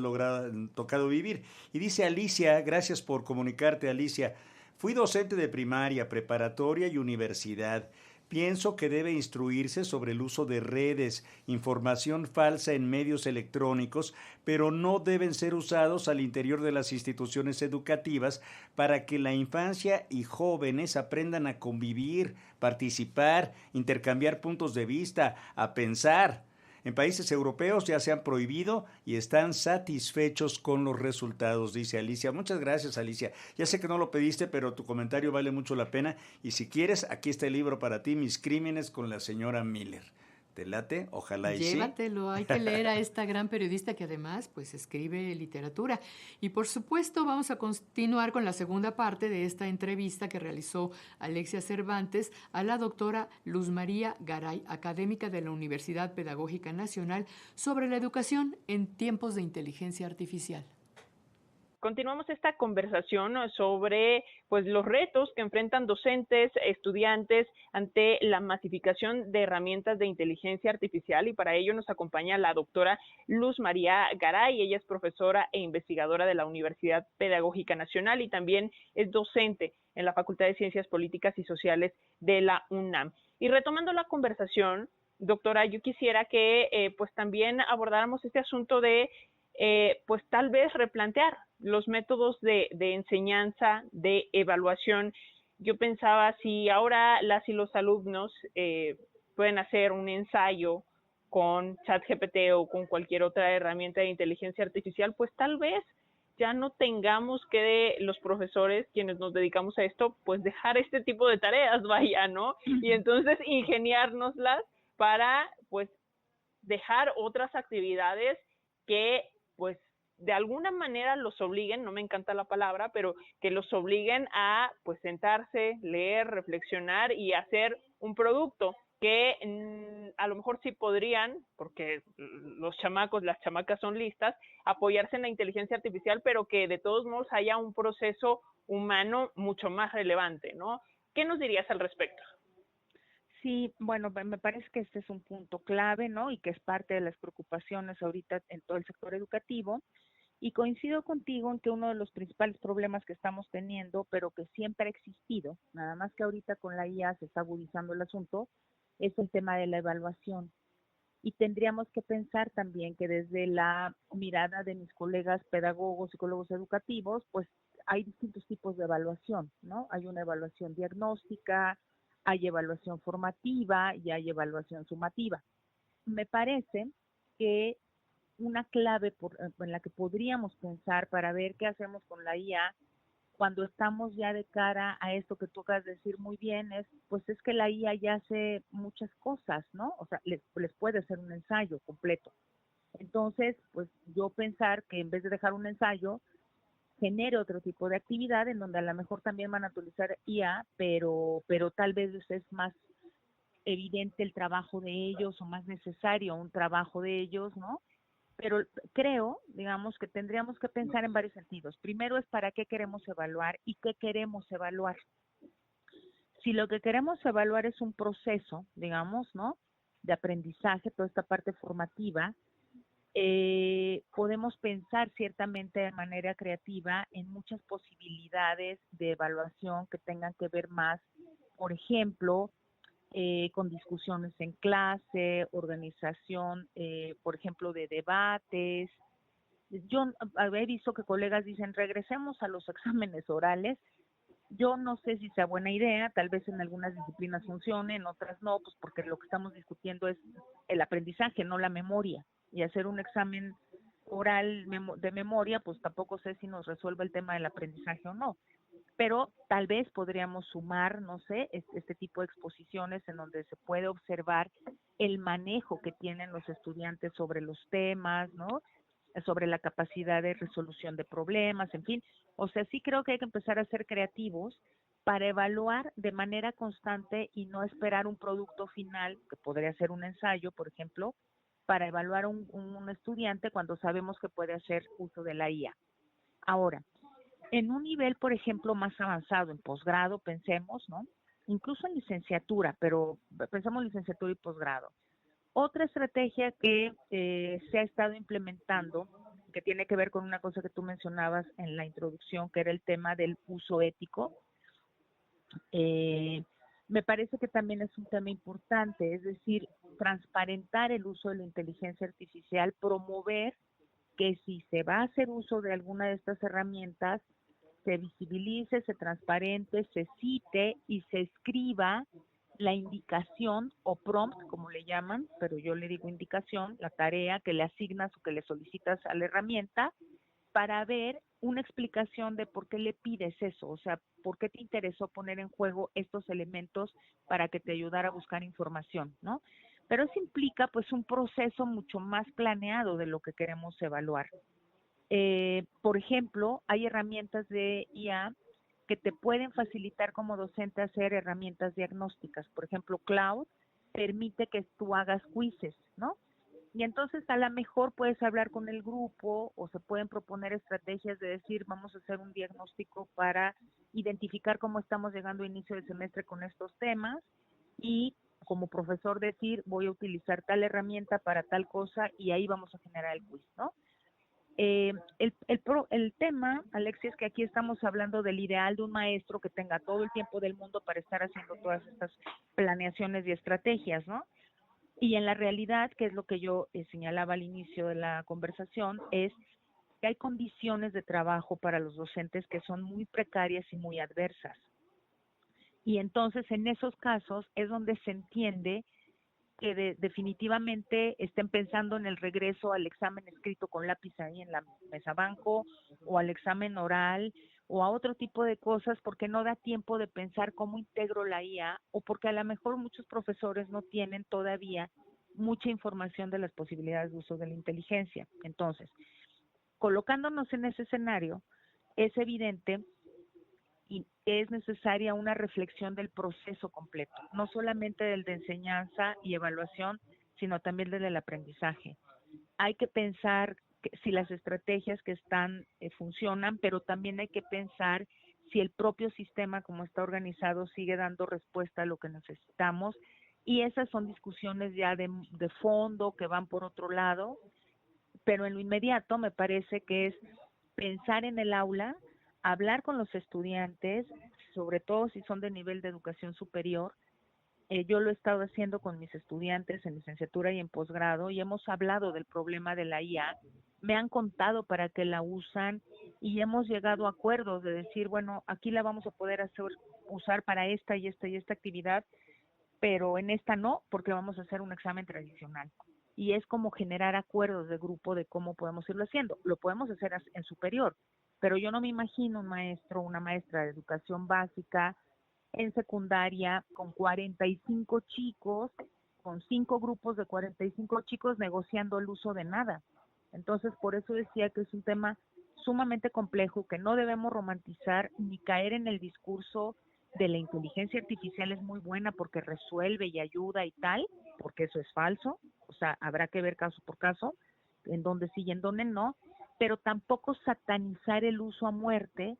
tocado vivir. Y dice Alicia, gracias por comunicarte, Alicia, fui docente de primaria, preparatoria y universidad. Pienso que debe instruirse sobre el uso de redes, información falsa en medios electrónicos, pero no deben ser usados al interior de las instituciones educativas para que la infancia y jóvenes aprendan a convivir, participar, intercambiar puntos de vista, a pensar. En países europeos ya se han prohibido y están satisfechos con los resultados, dice Alicia. Muchas gracias, Alicia. Ya sé que no lo pediste, pero tu comentario vale mucho la pena. Y si quieres, aquí está el libro para ti, Mis crímenes con la señora Miller. ¿Te late? Ojalá y sí. Llévatelo, hay que leer a esta gran periodista que además pues escribe literatura. Y por supuesto vamos a continuar con la segunda parte de esta entrevista que realizó Alexia Cervantes a la doctora Luz María Garay, académica de la Universidad Pedagógica Nacional, sobre la educación en tiempos de inteligencia artificial. Continuamos esta conversación sobre pues, los retos que enfrentan docentes, estudiantes ante la masificación de herramientas de inteligencia artificial, y para ello nos acompaña la doctora Luz María Garay. Ella es profesora e investigadora de la Universidad Pedagógica Nacional y también es docente en la Facultad de Ciencias Políticas y Sociales de la UNAM. Y retomando la conversación, doctora, yo quisiera que pues también abordáramos este asunto de pues tal vez replantear los métodos de enseñanza, de evaluación. Yo pensaba, si ahora las y los alumnos pueden hacer un ensayo con ChatGPT o con cualquier otra herramienta de inteligencia artificial, pues tal vez ya no tengamos que los profesores, quienes nos dedicamos a esto, pues dejar este tipo de tareas, vaya, ¿no? Y entonces ingeniárnoslas para, pues, dejar otras actividades que, pues, de alguna manera los obliguen, no me encanta la palabra, pero que los obliguen a pues sentarse, leer, reflexionar y hacer un producto que a lo mejor sí podrían, porque los chamacos, las chamacas son listas, apoyarse en la inteligencia artificial, pero que de todos modos haya un proceso humano mucho más relevante, ¿no? ¿Qué nos dirías al respecto? Sí, bueno, me parece que este es un punto clave, ¿no? Y que es parte de las preocupaciones ahorita en todo el sector educativo. Y coincido contigo en que uno de los principales problemas que estamos teniendo, pero que siempre ha existido, nada más que ahorita con la IA se está agudizando el asunto, es el tema de la evaluación. Y tendríamos que pensar también que desde la mirada de mis colegas pedagogos, psicólogos educativos, pues hay distintos tipos de evaluación, ¿no? Hay una evaluación diagnóstica, hay evaluación formativa y hay evaluación sumativa. Me parece que una clave en la que podríamos pensar para ver qué hacemos con la IA cuando estamos ya de cara a esto que tú acabas de decir muy bien, pues es que la IA ya hace muchas cosas, ¿no? O sea, les puede hacer un ensayo completo. Entonces, pues yo pensar que en vez de dejar un ensayo, genere otro tipo de actividad en donde a lo mejor también van a utilizar IA, pero tal vez es más evidente el trabajo de ellos o más necesario un trabajo de ellos, ¿no? Pero creo, digamos, que tendríamos que pensar en varios sentidos. Primero es para qué queremos evaluar y qué queremos evaluar. Si lo que queremos evaluar es un proceso, digamos, ¿no? De aprendizaje, toda esta parte formativa, podemos pensar ciertamente de manera creativa en muchas posibilidades de evaluación que tengan que ver más, por ejemplo, con discusiones en clase, organización, por ejemplo, de debates. Yo he visto que colegas dicen, regresemos a los exámenes orales. Yo no sé si sea buena idea, tal vez en algunas disciplinas funcione, en otras no, pues porque lo que estamos discutiendo es el aprendizaje, no la memoria. Y hacer un examen oral de memoria, pues tampoco sé si nos resuelve el tema del aprendizaje o no. Pero tal vez podríamos sumar, no sé, este tipo de exposiciones en donde se puede observar el manejo que tienen los estudiantes sobre los temas, ¿no? Sobre la capacidad de resolución de problemas, en fin. O sea, sí creo que hay que empezar a ser creativos para evaluar de manera constante y no esperar un producto final, que podría ser un ensayo, por ejemplo, para evaluar un estudiante cuando sabemos que puede hacer uso de la IA. Ahora, en un nivel, por ejemplo, más avanzado, en posgrado, pensemos, ¿no? Incluso en licenciatura, pero pensamos en licenciatura y posgrado. Otra estrategia que se ha estado implementando, que tiene que ver con una cosa que tú mencionabas en la introducción, que era el tema del uso ético, me parece que también es un tema importante, es decir, transparentar el uso de la inteligencia artificial, promover que si se va a hacer uso de alguna de estas herramientas, se visibilice, se transparente, se cite y se escriba la indicación o prompt, como le llaman, pero yo le digo indicación, la tarea que le asignas o que le solicitas a la herramienta para ver una explicación de por qué le pides eso, o sea, por qué te interesó poner en juego estos elementos para que te ayudara a buscar información, ¿no? Pero eso implica pues un proceso mucho más planeado de lo que queremos evaluar. Por ejemplo, hay herramientas de IA que te pueden facilitar como docente hacer herramientas diagnósticas. Por ejemplo, Cloud permite que tú hagas quizzes, ¿no? Y entonces a lo mejor puedes hablar con el grupo o se pueden proponer estrategias de decir, vamos a hacer un diagnóstico para identificar cómo estamos llegando a inicio de semestre con estos temas y como profesor decir, voy a utilizar tal herramienta para tal cosa y ahí vamos a generar el quiz, ¿no? El tema, Alexia, es que aquí estamos hablando del ideal de un maestro que tenga todo el tiempo del mundo para estar haciendo todas estas planeaciones y estrategias, ¿no? Y en la realidad, que es lo que yo señalaba al inicio de la conversación, es que hay condiciones de trabajo para los docentes que son muy precarias y muy adversas. Y entonces, en esos casos, es donde se entiende que definitivamente estén pensando en el regreso al examen escrito con lápiz ahí en la mesa banco o al examen oral o a otro tipo de cosas porque no da tiempo de pensar cómo integro la IA o porque a lo mejor muchos profesores no tienen todavía mucha información de las posibilidades de uso de la inteligencia. Entonces, Colocándonos en ese escenario, es evidente y es necesaria una reflexión del proceso completo, no solamente del de enseñanza y evaluación, sino también del aprendizaje. Hay que pensar si las estrategias que están funcionan, pero también hay que pensar si el propio sistema como está organizado sigue dando respuesta a lo que necesitamos, y esas son discusiones ya de fondo que van por otro lado, pero en lo inmediato me parece que es pensar en el aula, hablar con los estudiantes, sobre todo si son de nivel de educación superior. Yo lo he estado haciendo con mis estudiantes en licenciatura y en posgrado, y hemos hablado del problema de la IA. Me han contado para qué la usan y hemos llegado a acuerdos de decir, bueno, aquí la vamos a poder usar para esta y esta y esta actividad, pero en esta no, porque vamos a hacer un examen tradicional. Y es como generar acuerdos de grupo de cómo podemos irlo haciendo. Lo podemos hacer en superior, pero yo no me imagino un maestro, una maestra de educación básica en secundaria con 45 chicos, con 5 grupos de 45 chicos negociando el uso de nada. Entonces, por eso decía que es un tema sumamente complejo, que no debemos romantizar ni caer en el discurso de la inteligencia artificial es muy buena porque resuelve y ayuda y tal, porque eso es falso. O sea, habrá que ver caso por caso, en donde sí y en donde no, pero tampoco satanizar el uso a muerte,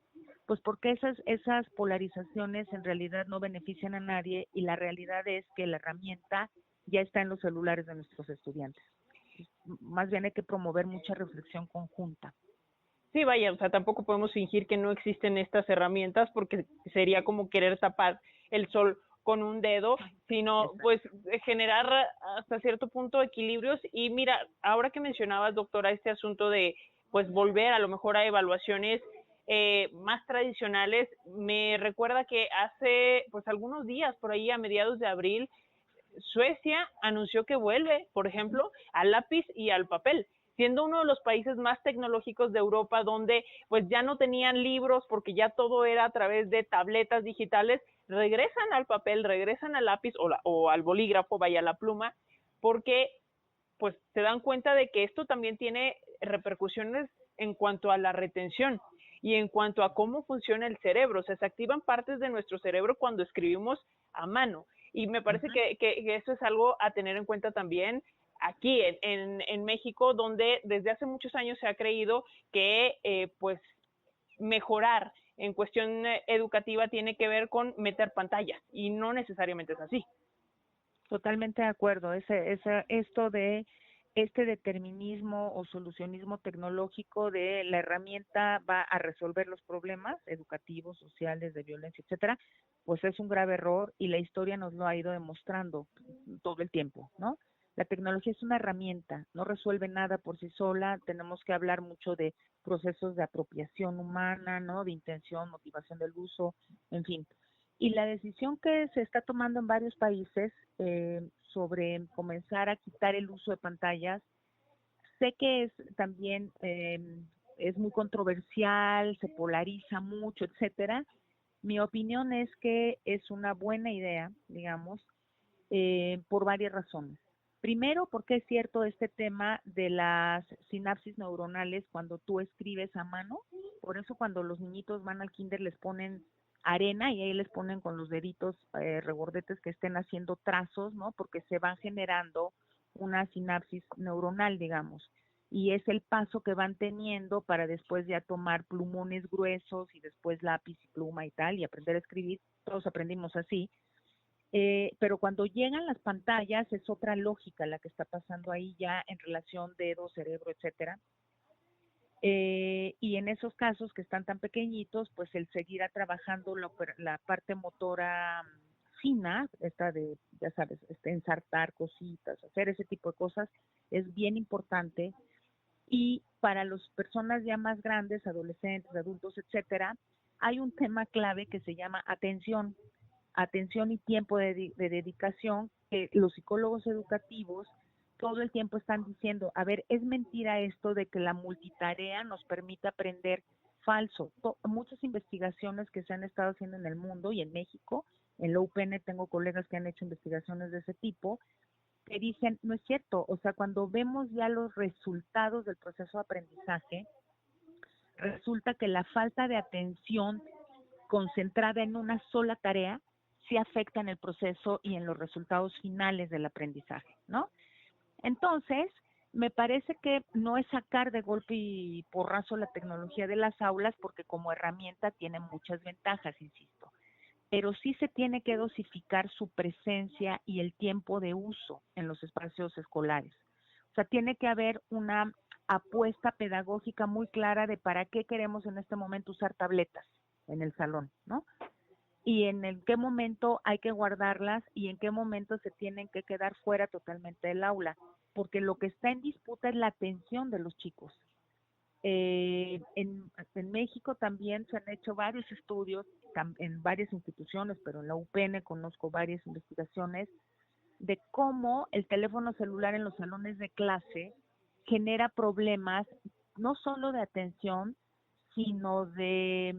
pues porque esas polarizaciones en realidad no benefician a nadie, y la realidad es que la herramienta ya está en los celulares de nuestros estudiantes. Más bien hay que promover mucha reflexión conjunta. Sí, vaya, o sea, tampoco podemos fingir que no existen estas herramientas, porque sería como querer tapar el sol con un dedo, sino pues generar hasta cierto punto equilibrios. Y mira, ahora que mencionabas, doctora, este asunto de pues volver a lo mejor a evaluaciones más tradicionales, me recuerda que hace pues algunos días, por ahí a mediados de abril, Suecia anunció que vuelve, por ejemplo, al lápiz y al papel, siendo uno de los países más tecnológicos de Europa, donde pues ya no tenían libros porque ya todo era a través de tabletas digitales. Regresan al papel, regresan al lápiz o al bolígrafo, vaya, la pluma, porque pues se dan cuenta de que esto también tiene repercusiones en cuanto a la retención y en cuanto a cómo funciona el cerebro. O sea, se activan partes de nuestro cerebro cuando escribimos a mano. Y me parece que eso es algo a tener en cuenta también aquí en México, donde desde hace muchos años se ha creído que pues mejorar en cuestión educativa tiene que ver con meter pantallas, y no necesariamente es así. Totalmente de acuerdo. Esto de este determinismo o solucionismo tecnológico de la herramienta va a resolver los problemas educativos, sociales, de violencia, etcétera, pues es un grave error, y la historia nos lo ha ido demostrando todo el tiempo, ¿no? La tecnología es una herramienta, no resuelve nada por sí sola. Tenemos que hablar mucho de procesos de apropiación humana, ¿no? De intención, motivación del uso, en fin. Y la decisión que se está tomando en varios países sobre comenzar a quitar el uso de pantallas, sé que es también es muy controversial, se polariza mucho, etcétera. Mi opinión es que es una buena idea, digamos, por varias razones. Primero, porque es cierto este tema de las sinapsis neuronales cuando tú escribes a mano. Por eso cuando los niñitos van al kinder les ponen arena y ahí les ponen con los deditos regordetes que estén haciendo trazos, ¿no? Porque se van generando una sinapsis neuronal, digamos. Y es el paso que van teniendo para después ya tomar plumones gruesos y después lápiz y pluma y tal, y aprender a escribir. Todos aprendimos así. Pero cuando llegan las pantallas es otra lógica la que está pasando ahí ya en relación dedo, cerebro, etcétera. Y en esos casos que están tan pequeñitos, pues el seguir trabajando la parte motora fina, esta de, ya sabes, ensartar cositas, hacer ese tipo de cosas, es bien importante. Y para las personas ya más grandes, adolescentes, adultos, etcétera, hay un tema clave que se llama atención y tiempo de dedicación, que los psicólogos educativos todo el tiempo están diciendo, a ver, es mentira esto de que la multitarea nos permite aprender. Falso. Muchas investigaciones que se han estado haciendo en el mundo y en México, en la UPN tengo colegas que han hecho investigaciones de ese tipo, que dicen, no es cierto, o sea, cuando vemos ya los resultados del proceso de aprendizaje, resulta que la falta de atención concentrada en una sola tarea sí afecta en el proceso y en los resultados finales del aprendizaje, ¿no? Entonces, me parece que no es sacar de golpe y porrazo la tecnología de las aulas, porque como herramienta tiene muchas ventajas, insisto, pero sí se tiene que dosificar su presencia y el tiempo de uso en los espacios escolares. O sea, tiene que haber una apuesta pedagógica muy clara de para qué queremos en este momento usar tabletas en el salón, ¿no? Y en qué momento hay que guardarlas y en qué momento se tienen que quedar fuera totalmente del aula, porque lo que está en disputa es la atención de los chicos. En México también se han hecho varios estudios en varias instituciones, pero en la UPN conozco varias investigaciones de cómo el teléfono celular en los salones de clase genera problemas no solo de atención, sino de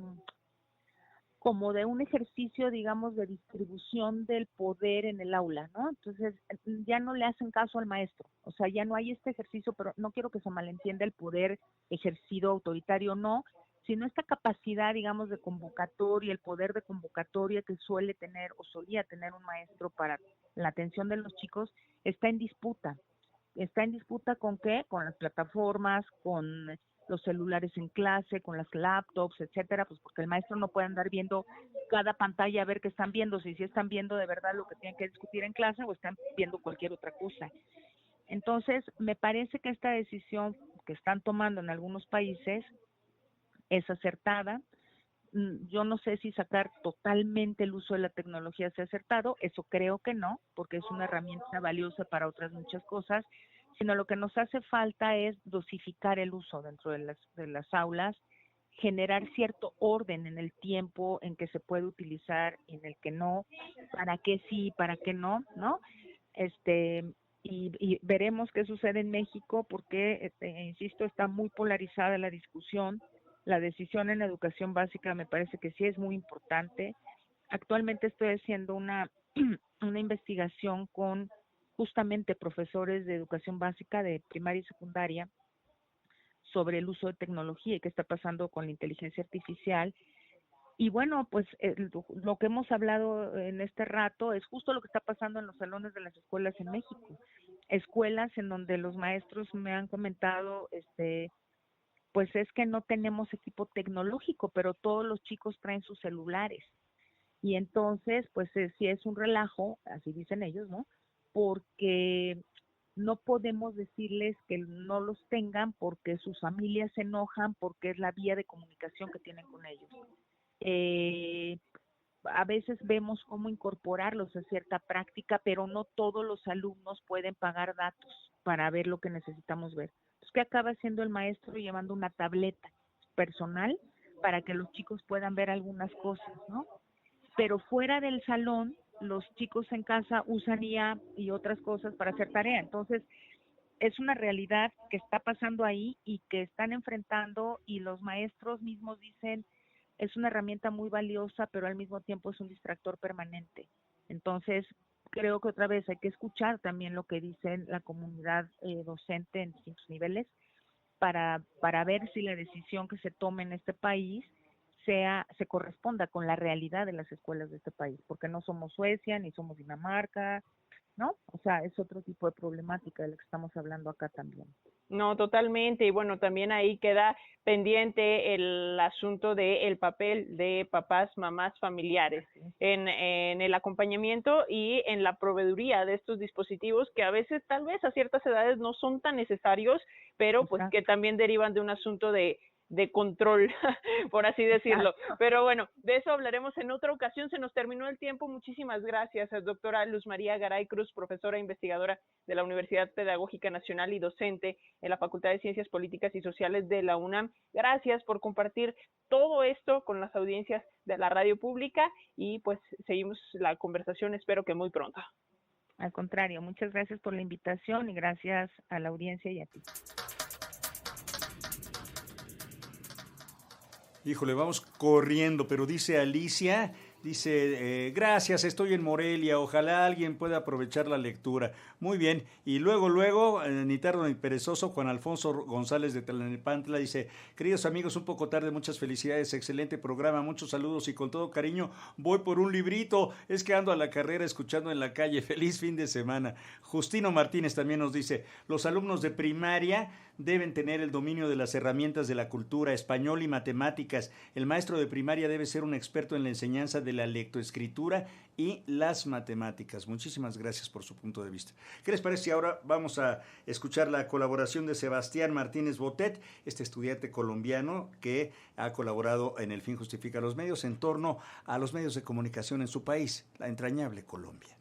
como de un ejercicio, digamos, de distribución del poder en el aula, ¿no? Entonces, ya no le hacen caso al maestro, o sea, ya no hay este ejercicio, pero no quiero que se malentienda el poder ejercido autoritario, no, sino esta capacidad, digamos, de convocatoria, el poder de convocatoria que suele tener o solía tener un maestro para la atención de los chicos, está en disputa. ¿Está en disputa con qué? Con las plataformas, con los celulares en clase, con las laptops, etcétera, pues porque el maestro no puede andar viendo cada pantalla a ver qué están viendo, si están viendo de verdad lo que tienen que discutir en clase o están viendo cualquier otra cosa. Entonces, me parece que esta decisión que están tomando en algunos países es acertada. Yo no sé si sacar totalmente el uso de la tecnología sea acertado, eso creo que no, porque es una herramienta valiosa para otras muchas cosas, sino lo que nos hace falta es dosificar el uso dentro de las aulas, generar cierto orden en el tiempo en que se puede utilizar y en el que no, para qué sí, para qué no, ¿no? Y veremos qué sucede en México porque, insisto, está muy polarizada la discusión. La decisión en educación básica me parece que sí es muy importante. Actualmente estoy haciendo una investigación con justamente profesores de educación básica de primaria y secundaria sobre el uso de tecnología y qué está pasando con la inteligencia artificial. Y bueno, pues lo que hemos hablado en este rato es justo lo que está pasando en los salones de las escuelas en México. Escuelas en donde los maestros me han comentado, pues es que no tenemos equipo tecnológico, pero todos los chicos traen sus celulares. Y entonces, pues sí es un relajo, así dicen ellos, ¿no? Porque no podemos decirles que no los tengan porque sus familias se enojan, porque es la vía de comunicación que tienen con ellos. A veces vemos cómo incorporarlos a cierta práctica, pero no todos los alumnos pueden pagar datos para ver lo que necesitamos ver. Entonces, ¿qué acaba haciendo el maestro? Llevando una tableta personal para que los chicos puedan ver algunas cosas, ¿no? Pero fuera del salón, los chicos en casa usan IA y otras cosas para hacer tarea. Entonces, es una realidad que está pasando ahí y que están enfrentando, y los maestros mismos dicen, es una herramienta muy valiosa, pero al mismo tiempo es un distractor permanente. Entonces, creo que otra vez hay que escuchar también lo que dicen la comunidad docente en distintos niveles para ver si la decisión que se tome en este país se corresponda con la realidad de las escuelas de este país, porque no somos Suecia ni somos Dinamarca, ¿no? O sea, es otro tipo de problemática de la que estamos hablando acá también. No, totalmente. Y bueno, también ahí queda pendiente el asunto del papel de papás, mamás, familiares en el acompañamiento y en la proveeduría de estos dispositivos que a veces, tal vez a ciertas edades no son tan necesarios, pero pues que también derivan de un asunto de control, por así decirlo. Pero bueno, de eso hablaremos en otra ocasión. Se nos terminó el tiempo. Muchísimas gracias, doctora Luz María Garay Cruz, profesora e investigadora de la Universidad Pedagógica Nacional y docente en la Facultad de Ciencias Políticas y Sociales de la UNAM. Gracias por compartir todo esto con las audiencias de la radio pública y pues seguimos la conversación, espero que muy pronto. Al contrario, muchas gracias por la invitación y gracias a la audiencia y a ti. Híjole, vamos corriendo, pero dice Alicia, Dice, gracias, estoy en Morelia, ojalá alguien pueda aprovechar la lectura. Muy bien, y luego, ni tardo ni perezoso, Juan Alfonso González de Tlalnepantla dice, queridos amigos, un poco tarde, muchas felicidades, excelente programa, muchos saludos y con todo cariño voy por un librito, es que ando a la carrera escuchando en la calle, feliz fin de semana. Justino Martínez también nos dice, los alumnos de primaria deben tener el dominio de las herramientas de la cultura, español y matemáticas. El maestro de primaria debe ser un experto en la enseñanza de la lectoescritura y las matemáticas. Muchísimas gracias por su punto de vista. ¿Qué les parece si ahora vamos a escuchar la colaboración de Sebastián Martínez Botet, este estudiante colombiano que ha colaborado en El Fin Justifica los Medios en torno a los medios de comunicación en su país, la entrañable Colombia?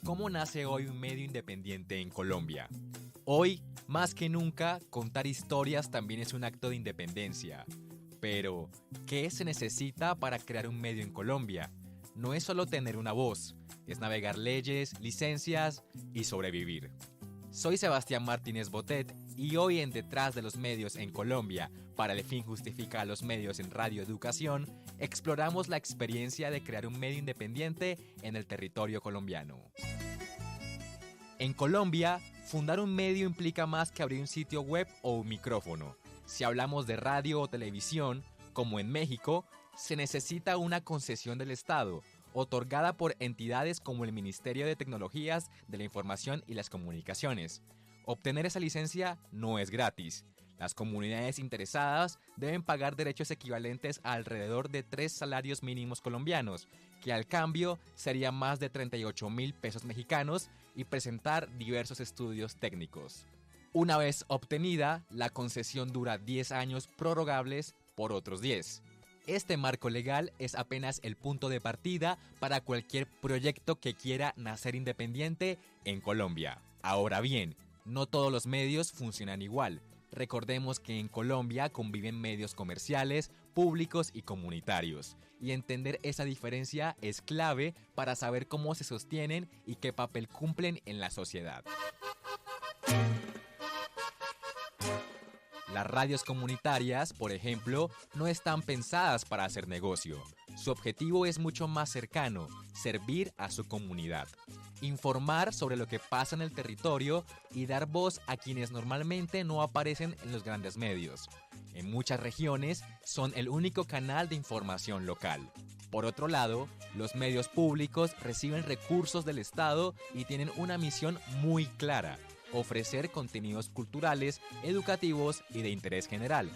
¿Cómo nace hoy un medio independiente en Colombia? Hoy, más que nunca, contar historias también es un acto de independencia. Pero, ¿qué se necesita para crear un medio en Colombia? No es solo tener una voz, es navegar leyes, licencias y sobrevivir. Soy Sebastián Martínez Botet y hoy en Detrás de los Medios en Colombia, para El Fin Justifica los Medios en Radio Educación, exploramos la experiencia de crear un medio independiente en el territorio colombiano. En Colombia, fundar un medio implica más que abrir un sitio web o un micrófono. Si hablamos de radio o televisión, como en México, se necesita una concesión del Estado, otorgada por entidades como el Ministerio de Tecnologías de la Información y las Comunicaciones. Obtener esa licencia no es gratis. Las comunidades interesadas deben pagar derechos equivalentes a alrededor de 3 salarios mínimos colombianos, que al cambio serían más de 38,000 pesos mexicanos, y presentar diversos estudios técnicos. Una vez obtenida, la concesión dura 10 años prorrogables por otros 10. Este marco legal es apenas el punto de partida para cualquier proyecto que quiera nacer independiente en Colombia. Ahora bien, no todos los medios funcionan igual. Recordemos que en Colombia conviven medios comerciales, públicos y comunitarios, y entender esa diferencia es clave para saber cómo se sostienen y qué papel cumplen en la sociedad. Las radios comunitarias, por ejemplo, no están pensadas para hacer negocio. Su objetivo es mucho más cercano, servir a su comunidad, informar sobre lo que pasa en el territorio y dar voz a quienes normalmente no aparecen en los grandes medios. En muchas regiones son el único canal de información local. Por otro lado, los medios públicos reciben recursos del Estado y tienen una misión muy clara: ofrecer contenidos culturales, educativos y de interés general.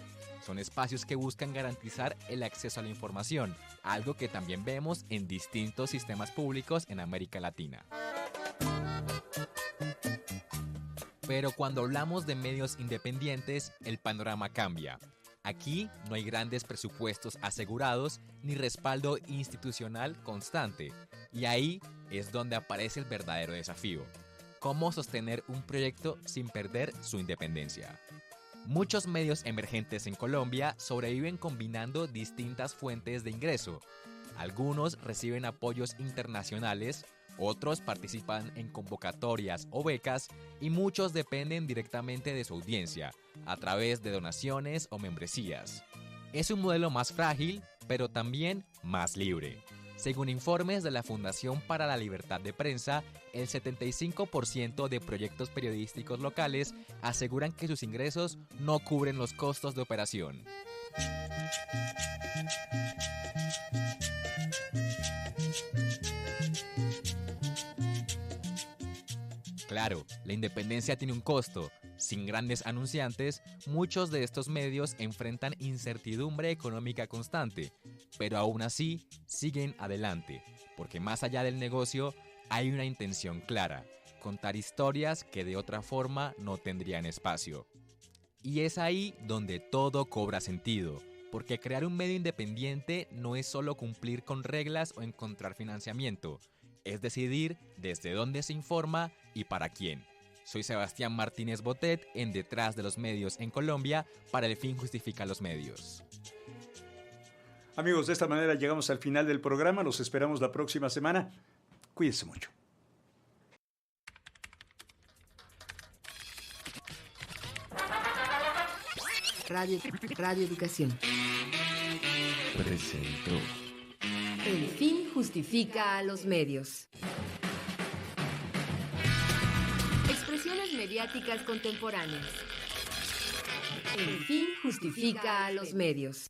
Son espacios que buscan garantizar el acceso a la información, algo que también vemos en distintos sistemas públicos en América Latina. Pero cuando hablamos de medios independientes, el panorama cambia. Aquí no hay grandes presupuestos asegurados ni respaldo institucional constante. Y ahí es donde aparece el verdadero desafío: cómo sostener un proyecto sin perder su independencia. Muchos medios emergentes en Colombia sobreviven combinando distintas fuentes de ingreso. Algunos reciben apoyos internacionales, otros participan en convocatorias o becas y muchos dependen directamente de su audiencia, a través de donaciones o membresías. Es un modelo más frágil, pero también más libre. Según informes de la Fundación para la Libertad de Prensa, el 75% de proyectos periodísticos locales aseguran que sus ingresos no cubren los costos de operación. Claro, la independencia tiene un costo. Sin grandes anunciantes, muchos de estos medios enfrentan incertidumbre económica constante, pero aún así siguen adelante, porque más allá del negocio hay una intención clara: contar historias que de otra forma no tendrían espacio. Y es ahí donde todo cobra sentido, porque crear un medio independiente no es solo cumplir con reglas o encontrar financiamiento, es decidir desde dónde se informa y para quién. Soy Sebastián Martínez Botet en Detrás de los Medios en Colombia, para El Fin Justifica los Medios. Amigos, de esta manera llegamos al final del programa. Los esperamos la próxima semana. Cuídense mucho. Radio Educación presentó. El fin justifica a los medios. Expresiones mediáticas contemporáneas. El fin justifica a los medios.